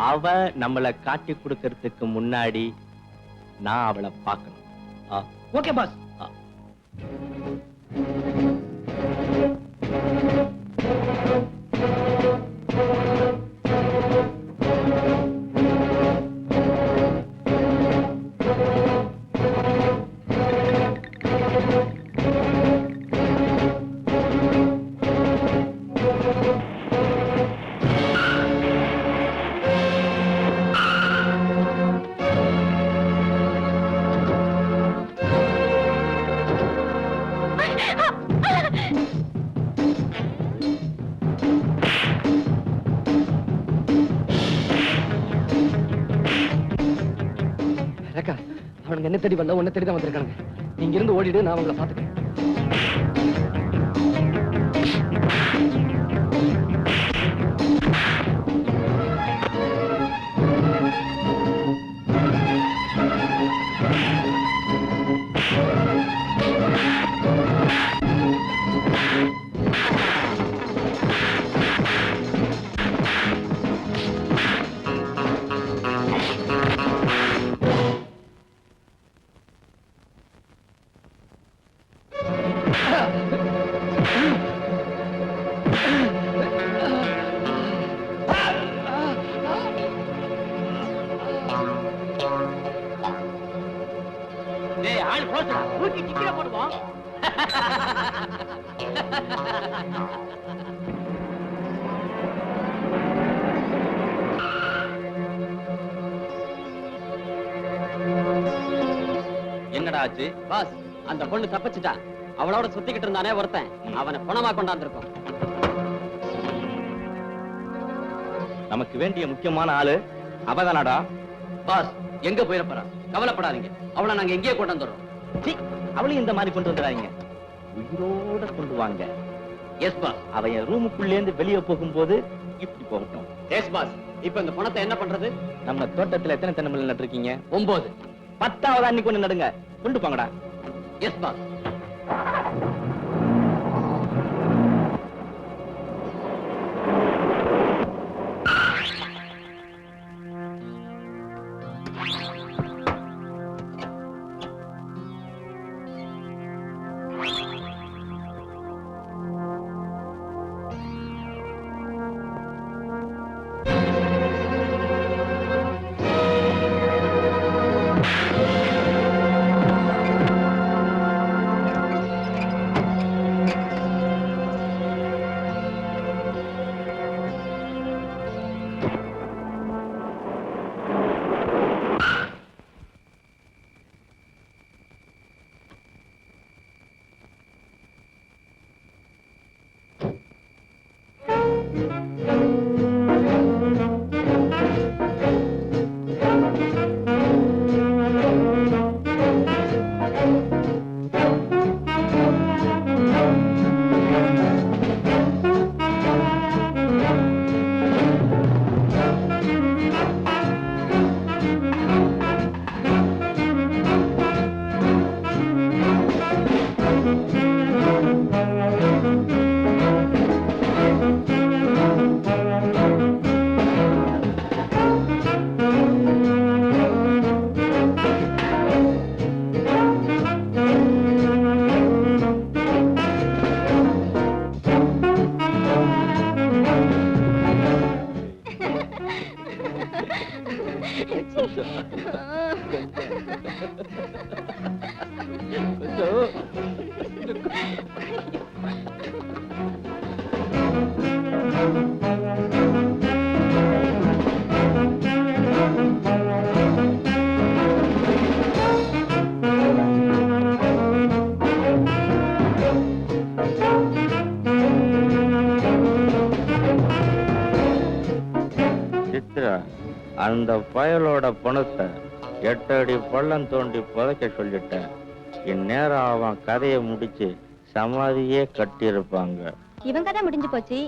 அவ நம்மளை காட்டி கொடுக்கறதுக்கு முன்னாடி நான் அவளை பார்க்கணும். Okay pass. ரேகா, அவனுங்க என்ன தேடி வரல, உன்னை தேடி தான் வந்திருக்காங்க. நீங்க இருந்து ஓடிடு, நான் அவங்கள பாத்துக்கிறேன். டேய், ஆள் க்ளோஸ்டா. தூக்கி கிக்கில போடுவோம். என்னடா ஆச்சு? பாஸ், அந்த பொண்ணு தப்பிச்சிட்டா. அவளோட சுத்திக்கிட்டு இருந்தானே ஒருத்தன், அவனை பணமா கொண்டாந்துருக்கோம். நமக்கு வேண்டிய முக்கியமான ஆளு அவதானடா. பாஸ், எங்க போயிடப்போறா? கவலைப்படாதீங்க, அவளை நாங்க எங்கேயே கொண்டு வந்துடுறோம். சீ, அவளையும் இந்த மாதிரி கொண்டு வந்துடாதீங்க. உயிரோட கொண்டு வாங்க. Yes boss. அவன் என் ரூமுக்குள்ளே இருந்து வெளியே போகும்போது இப்படி போகட்டும். Yes boss. இப்ப இந்த பணத்தை என்ன பண்றது? நம்ம தோட்டத்துல எத்தனை தென்னை நட்டுருக்கீங்க? 9. 10வது அன்னைக்கு ஒண்ணு நடுங்க. கொண்டு போங்கடா. S pass. சித்ரா, அந்த பயலோட பணத்தை 8 அடி பள்ளம் தோண்டி புதைக்க சொல்லிட்டேன். இந்நேரம் அவன் கதையை முடிச்சு சமாதியே கட்டியிருப்பாங்க. இவன் கதை முடிஞ்சு போச்சு.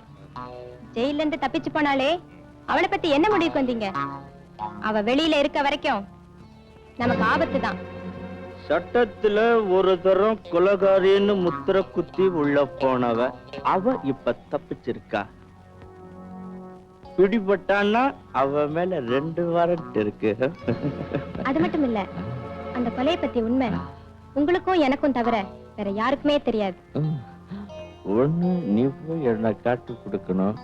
ஜெயில இருந்து தப்பிச்சு போனாலே அவளை பத்தி என்ன முடிவுக்கு வந்தீங்க? அவ வெளியில இருக்க வரைக்கும் நமக்கு ஆபத்து தான். சட்டத்துல ஒரு தரம் கொலகாரின்னு முத்திர குத்தி உள்ள போனவ அவ இப்ப தப்பிச்சிருக்கா. பிடிபட்டான்னா அவ மேல 2 வாரண்ட் இருக்கு. அது மட்டும் இல்ல, அந்த கொலையை பத்தி உண்மை உங்களுக்கும் எனக்கும் தவிர வேற யாருக்குமே தெரியாது. ஒண்ணு நீ போய் என்னை காட்டி கொடுக்கணும்,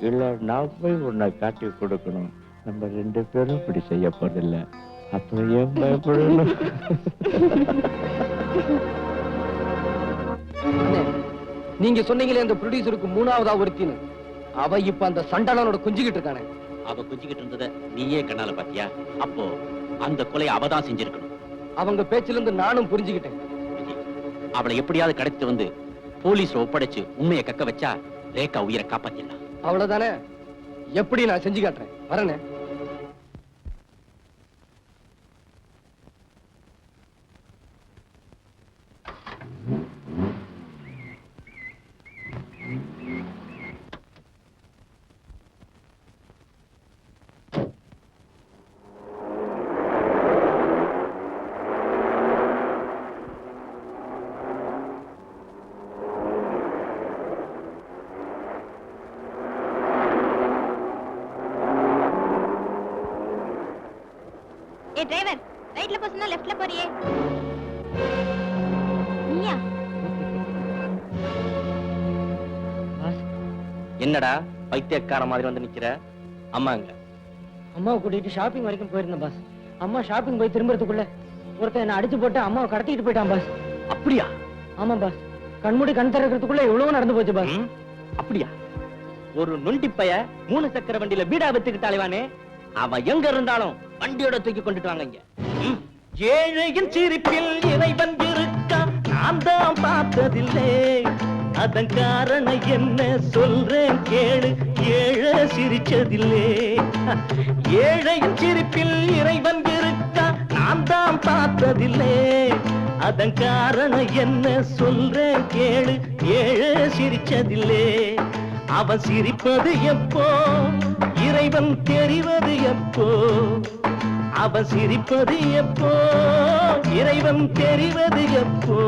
இல்ல நான் போய் உன்னை காட்டி கொடுக்கணும். நம்ம 2 பேரும் இப்படி செய்ய போறதில்ல. அப்புறம் ஏன் பயப்படணும்? நீங்க சொன்னீங்களே அந்த ப்ரொடியூசருக்கு 3ஆவதா ஒருத்தின்னு, அவ இப்ப அந்த சண்டாளனோட குஞ்சிக்கிட்டு இருக்கானே. அவ குஞ்சிக்கிட்டு இருந்தத நீயே கண்ணால பாத்தியா? அப்போ அந்த கொலையை அவதான் செஞ்சிருக்கணும். அவங்க பேச்சில இருந்து நானும் புரிஞ்சுக்கிட்டேன். அவளை எப்படியாவது கடத்திட்டு வந்து போலீஸ்ல ஒப்படைச்சு உண்மையை கக்க வச்சா ரேகா உயிரை காப்பாத்திடலாம். அவ்வளவுதானே? எப்படி நான் செஞ்சு காட்டுறேன். வரேனே. ஏ டிரைவர், ரைட்ல போ சொன்னா லெஃப்ட்ல போறியே. நீயா? என்னடா பைத்தியக்கார மாதிரி வந்து நிக்கிற? அம்மாங்க அம்மாவை கூட்டிட்டு ஷாப்பிங் வரைக்கும் போயிருந்தேன் பாஸ். அம்மா ஷாப்பிங் போய் திரும்புறதுக்குள்ள ஒருத்தன் என்ன அடிச்சு போட்டு அம்மாவை கடத்திட்டு போயிட்டான் பாஸ். அப்படியா? ஆமா பாஸ். கண்மூடி கண் திறக்கிறதுக்குள்ள எவ்வளவு நடந்து போச்சு பாஸ். அப்படியா? ஒரு நொண்டி பைய 3 சக்கர வண்டியில பீடா வித்துக்கிட்டு அலைவானே, அவன் எங்க இருந்தாலும் வண்டியோட தூக்கி கொண்டுட்டு வாங்க இங்க. ஏழையின் சிரிப்பில் இறைவன் இருக்கா, நான் தான் பார்த்ததில்லை. அதன் காரணம் என்ன சொல்றேன் கேளு, ஏழை சிரிச்சதில்லை. ஏழையின் சிரிப்பில் இறைவன் இருக்கா, நான் தான் பார்த்ததில்லை. அதன் காரணம் என்ன சொல்றேன் கேளு, ஏழை சிரிச்சதில்லை. அவன் சிரிப்பது எப்போ, இறைவன் தெரிவது எப்போ. அவன் சிரிப்பது எப்போ, இறைவன் தெரிவது எப்போ.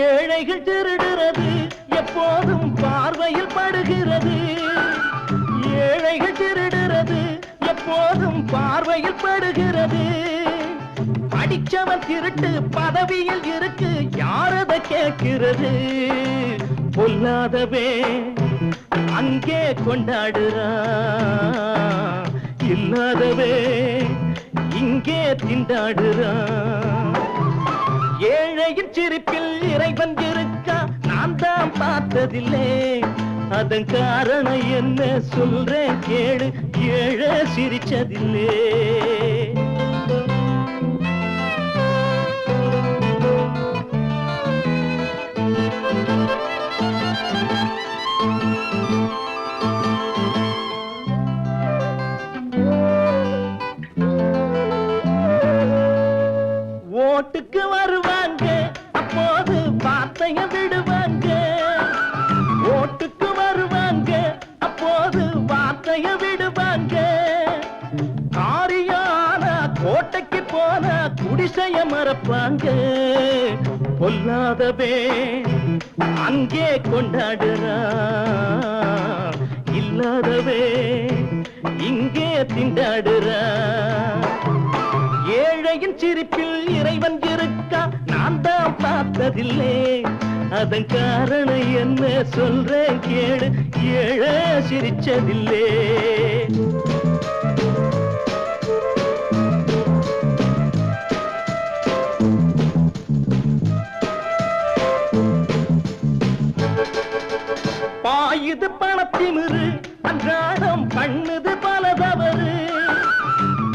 ஏழைகள் திருடுறது எப்போதும் பார்வையில் படுகிறது. ஏழைகள் திருடுறது எப்போதும் பார்வையில் படுகிறது. படிச்சவன் திருட்டு பதவியில் இருக்கு, யாரத கேட்கிறது. பொல்லாதவே அங்கே கொண்டாடுறான், இல்லாதவே இங்கே திண்டாடுறான். ஏழையின் சிரிப்பில் இறைவன் இருக்கா, நான் தான் பார்த்ததில்லை. அதன் காரணம் என்ன சொல்றேன் கேளு, ஏழை சிரிச்சதில்லை. ஓட்டுக்கு வருவாங்க, அப்போது வார்த்தைய விடுவாங்க. ஓட்டுக்கு வருவாங்க, அப்போது வார்த்தைய விடுவாங்க. மறப்பாங்க பொல்லாதவே அங்கே கொண்டாடுறா இல்லாதவே இங்கே திண்டாடுறா ஏழையின் சிரிப்பில் இறைவன் இருக்கா நான் தான் பார்த்ததில்லை அதன் காரணம் என்ன சொல்றேன் கேளு ஏழை சிரிச்சதில்லை பாயுது பணத்திமிரு அன்றாடம் பண்ணுது பல தவறு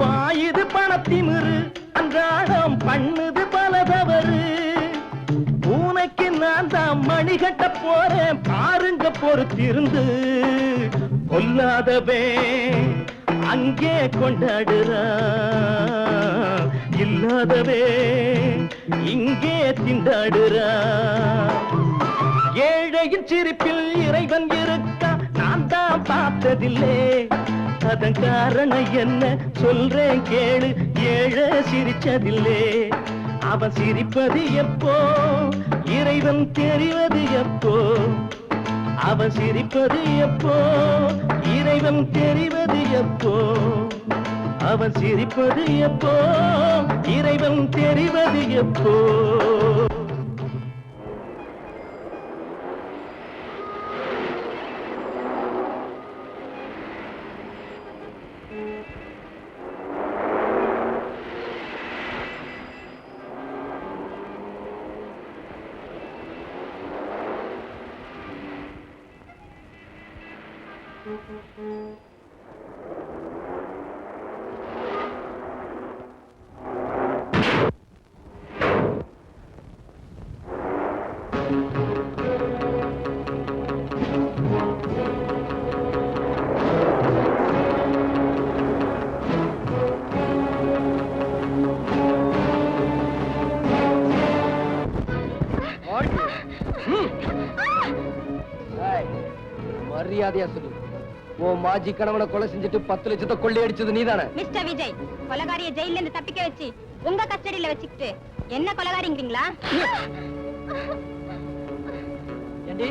பாயுது பணத்திமிரு அன்றாடம் பண்ணுது பல தவறு பூனைக்கு நான் தான் மணி கட்ட போறேன் பாருங்க பொறுத்திருந்து கொல்லாதவே அங்கே கொண்டாடுறா இல்லாதவே இங்கே திண்டாடுறா ஏழையின் சிரிப்பில் இறைவன் இருக்கா நான் தான் பார்த்ததில்லை அதன் காரணம் என்ன சொல்றேன் கேளு ஏழை சிரிச்சதில்லை அவன் சிரிப்பது எப்போ இறைவன் தெரிவது எப்போ அவன் சிரிப்பது எப்போ இறைவன் தெரிவது எப்போ அவன் சிரிப்பது எப்போ இறைவன் தெரிவது எப்போ மரியாதையா சொல்லு உன் மாஜி கணவனை கொலை செஞ்சுட்டு 10 லட்சத்தை கொள்ளையடிச்சது நீதானே? மிஸ்டர் விஜய், கொலகாரிய ஜெயில இருந்து தப்பிக்க வச்சு உங்க கஸ்டடியில வச்சுக்கிட்டு என்ன கொலகாரிங்கிறீங்களா? ஏண்டி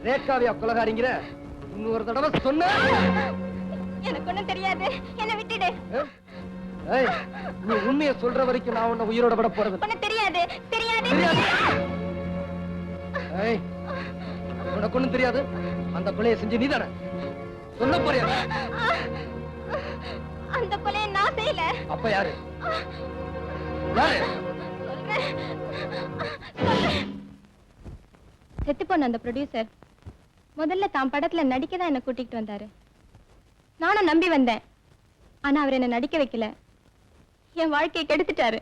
ரேகாவியா கொலகாரிங்கிற? இன்னொரு தடவை சொன்ன எனக்கு ஒண்ணும் தெரியாது, என்ன விட்டுடு. ஏய், நீ உண்மையை சொல்ற வரைக்கும் நான் உன்னை உயிரோட விட போறது ஒண்ணும் தெரியாது தெரியாது. ஏய், உனக்கு ஒண்ணும் தெரியாது. அந்த கொலையை செஞ்சு நீதானே? சொல்ல போறியா? அந்த கொலையை நான் செய்யல. அப்ப யாரு? யாரு? செத்து போன அந்த ப்ரொடியூசர் முதல்ல தான் படத்துல நடிக்க தான் என்ன கூட்டிட்டு வந்தாரு. நானும் நம்பி வந்தேன். ஆனா அவர் என்ன நடிக்க வைக்கல, என் வாழ்க்கையை கெடுத்துட்டாரு.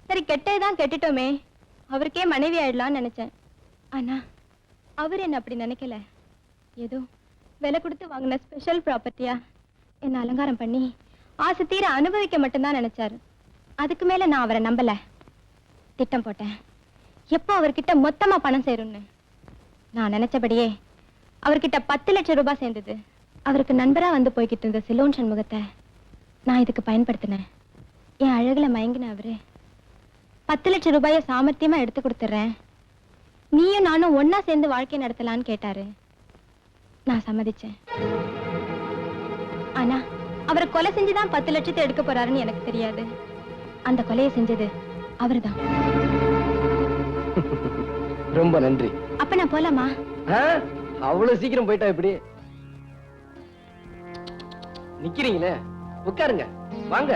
சரி, கெட்டதுதான் கெட்டுட்டோமே, அவருக்கே மனைவி ஆயிடலாம்னு நினைச்சேன். ஆனா அவர் என்ன அப்படி நினைக்கல. ஏதோ விலை கொடுத்து வாங்கின ஸ்பெஷல் ப்ராப்பர்ட்டியா என்ன அலங்காரம் பண்ணி ஆசை தீர அனுபவிக்க மட்டும்தான் நினைச்சாரு. அதுக்கு மேல நான் அவரை நம்பல. திட்டம் போட்டேன், எப்போ அவர்கிட்ட மொத்தமா பணம் சேரும்னு. நான் நினைச்சபடியே அவர்கிட்ட 10 லட்சம் ரூபாய் சேர்ந்தது. அவருக்கு நண்பரா வந்து போய்கிட்டு இருந்த சிலோன் சண்முகத்தை நான் இதுக்கு பயன்படுத்தினேன். என் அழகுல மயங்கின அவரு 10 லட்சம் ரூபாயை சாமர்த்தியமா எடுத்து கொடுத்துறேன், நீயும் நானும் ஒன்னா சேர்ந்து வாழ்க்கை நடத்தலான்னு கேட்டாரு. நான் சம்மதிச்சேன். ஆனா அவரை கொலை செஞ்சுதான் 10 லட்சத்தை எடுக்க போறாருன்னு எனக்கு தெரியாது. அந்த கொலையை செஞ்சது அவர்தான். ரொம்ப நன்றி. அப்ப நான் போலாமா? அவ்வளவு சீக்கிரம் போயிட்டா எப்படி? நிக்கிறீங்களே, உட்காருங்க, வாங்க.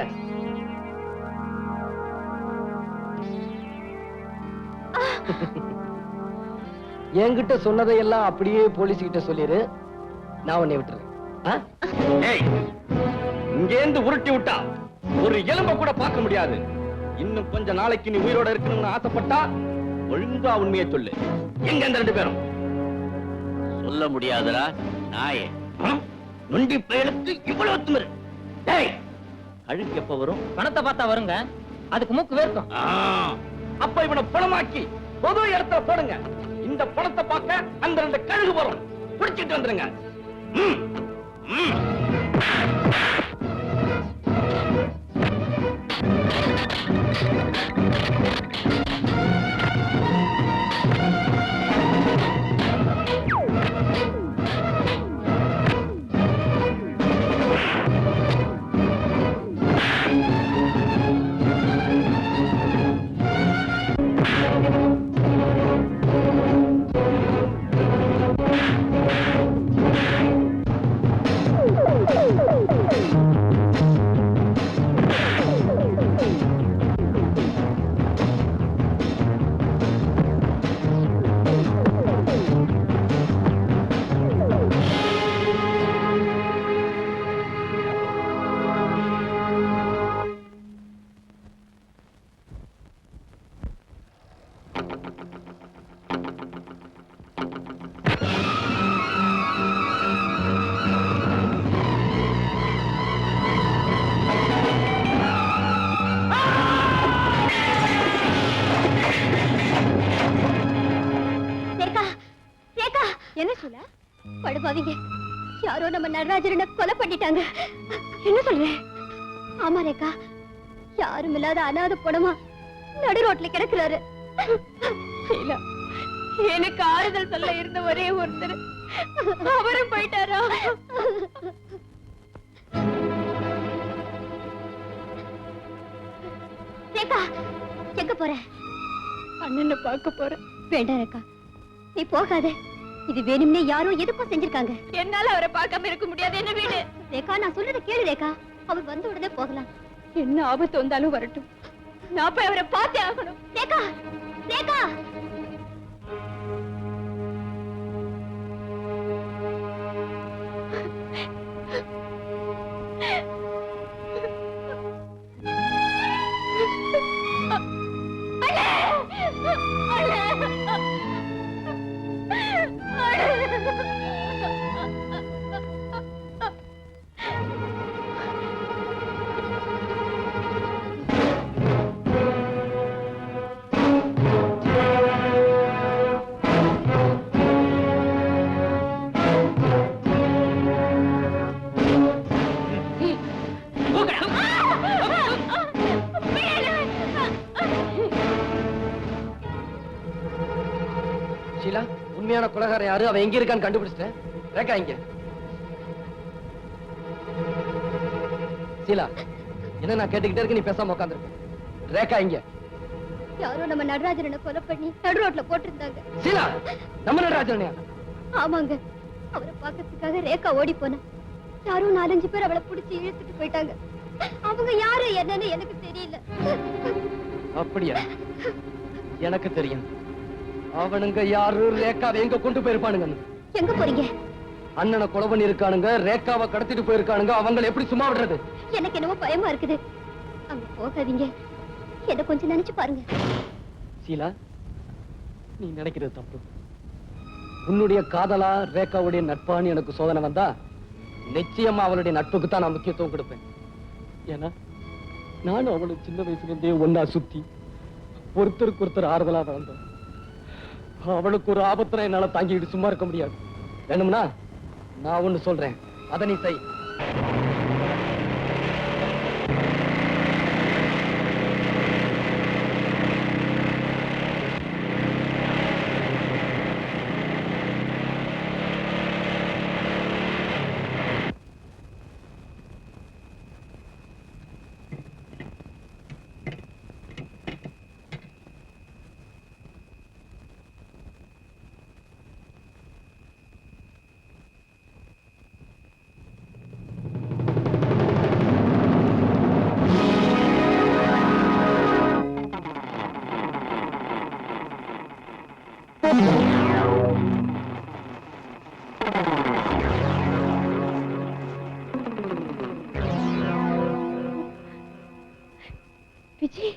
என்கிட்ட சொன்னதையெல்லாம் அப்படியே போலீஸ் கிட்ட சொல்லிரு, நான் உன்னை விட்டுறேன். இங்கேந்து உருட்டி விட்டா ஒரு எலும்ப கூட பார்க்க முடியாது. இன்னும் கொஞ்ச நாளைக்கு நீ உயிரோட இருக்கணும்னு ஆசைப்பட்டா ஒழுங்கா உண்மையை சொல்லு. எங்க இந்த 2 பேரும்? சொல்ல முடியாதுடா நாயே. நொண்டி பயலுக்கு இவ்வளவு திமிரு. டேய், அழுக்கு எப்ப வரும்? பணத்தை பார்த்தா வருங்க, அதுக்கு மூக்கு வேர்க்கும். அப்ப இவனை பணமாக்கி பொது இடத்துல போடுங்க. இந்த பணத்தை பார்க்க அந்த 2 கழுகு வரும். பிடிச்சிட்டு வந்துருங்க. என்ன சொல்ல? படுபாவிங்க, யாரோ நம்ம நடராஜரனை கொலை பண்ணிட்டாங்க. என்ன சொல்ற? ஆமா ரேகா, யாரும் இல்லாத அனாதை பணமா நடு ரோட்ல கிடக்குறாரு. எனக்கு ஆறுதல் சொல்ல இருந்த ஒரே ஒருத்தர் அவரும் போயிட்டாரா? ரேகா, எங்க போற? அண்ணனை பார்க்க போறேன். வேண்டாம் ரேகா, நீ போகாத. இது வேணும்னே யாரோ எதுக்கும் செஞ்சிருக்காங்க. என்னால அவரை பார்க்காம இருக்க முடியாது. என்ன வீடு ரேகா, நான் சொல்றத கேளு ரேகா. அவர் வந்த உடனே போகலாம். என்ன ஆபத்து வந்தாலும் வரட்டும், நான் போய் அவரை பார்த்தே ஆகணும். ரேகா, ரேகா. ஷீலா, உண்மையான கொலைகாரன் யாரு? அவன் எங்க இருக்கான்னு கண்டுபிடிச்சிட்டேன். ரேகா இங்க. ஷீலா, என்ன நான் கேட்டுக்கிட்டே இருக்கு, நீ பேசாம உட்காந்துருக்க. ரேகா இங்க. யாரோ நம்ம நடராஜரனை கொலை பண்ணி நடு ரோட்ல போட்டிருந்தாங்க. ஷீலா, நம்ம நடராஜனையா? ஆமாங்க, அவரை பார்க்கறதுக்காக ரேகா ஓடி போனா யாரோ 4-5 பேர் அவளை புடிச்சு இழுத்துட்டு போயிட்டாங்க. அவங்க யாரு என்னன்னு எனக்கு தெரியல. அப்படியா? எனக்கு தெரியும். அவனுங்க யாரு, ரேகாவை எங்க கொண்டு போயிருப்பானுங்க. எங்க போறீங்க? அண்ணனை கொலை பண்ணி இருக்கானுங்க, ரேகாவை கடத்திட்டு போயிருக்கானுங்க. அவங்களை எப்படி சும்மா விடுறது? எனக்கு என்னமோ பயமா இருக்குது. அங்க போகாதீங்க, எதை கொஞ்சம் நினைச்சு பாருங்க. ஷீலா, நீ நினைக்கிறது தப்பு. உன்னுடைய காதலா ரேகாவுடைய நட்பான்னு எனக்கு சோதனை வந்தா நிச்சயமா அவளுடைய நட்புக்கு தான் நான் முக்கியத்துவம் கொடுப்பேன். ஏன்னா நானும் அவளும் சின்ன வயசுல இருந்தே ஒன்னா சுத்தி ஒருத்தருக்கு ஒருத்தர் ஆறுதலா வளர்ந்தோம். அவளுக்கு ஒரு ஆபத்துல என்னால தாங்கிட்டு சும்மா இருக்க முடியாது. வேணும்னா நான் ஒண்ணு சொல்றேன், அதை நீ செய். விஜய்,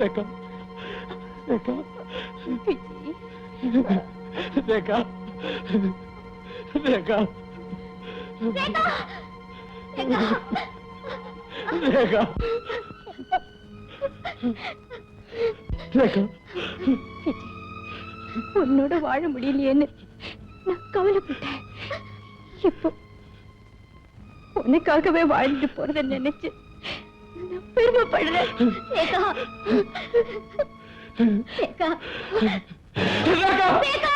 ரேகா ரேகா ரேகா ரேகா ரேகா ரேகா உன்னோட வாழ முடியலையேன்னு நான் கவலைப்பட்டேன். இப்போ உனக்காகவே வாழ்ந்துட்டு போறத நினைச்சு நான் பெருமைப்படுறேன். ரேகா ரேகா ரேகா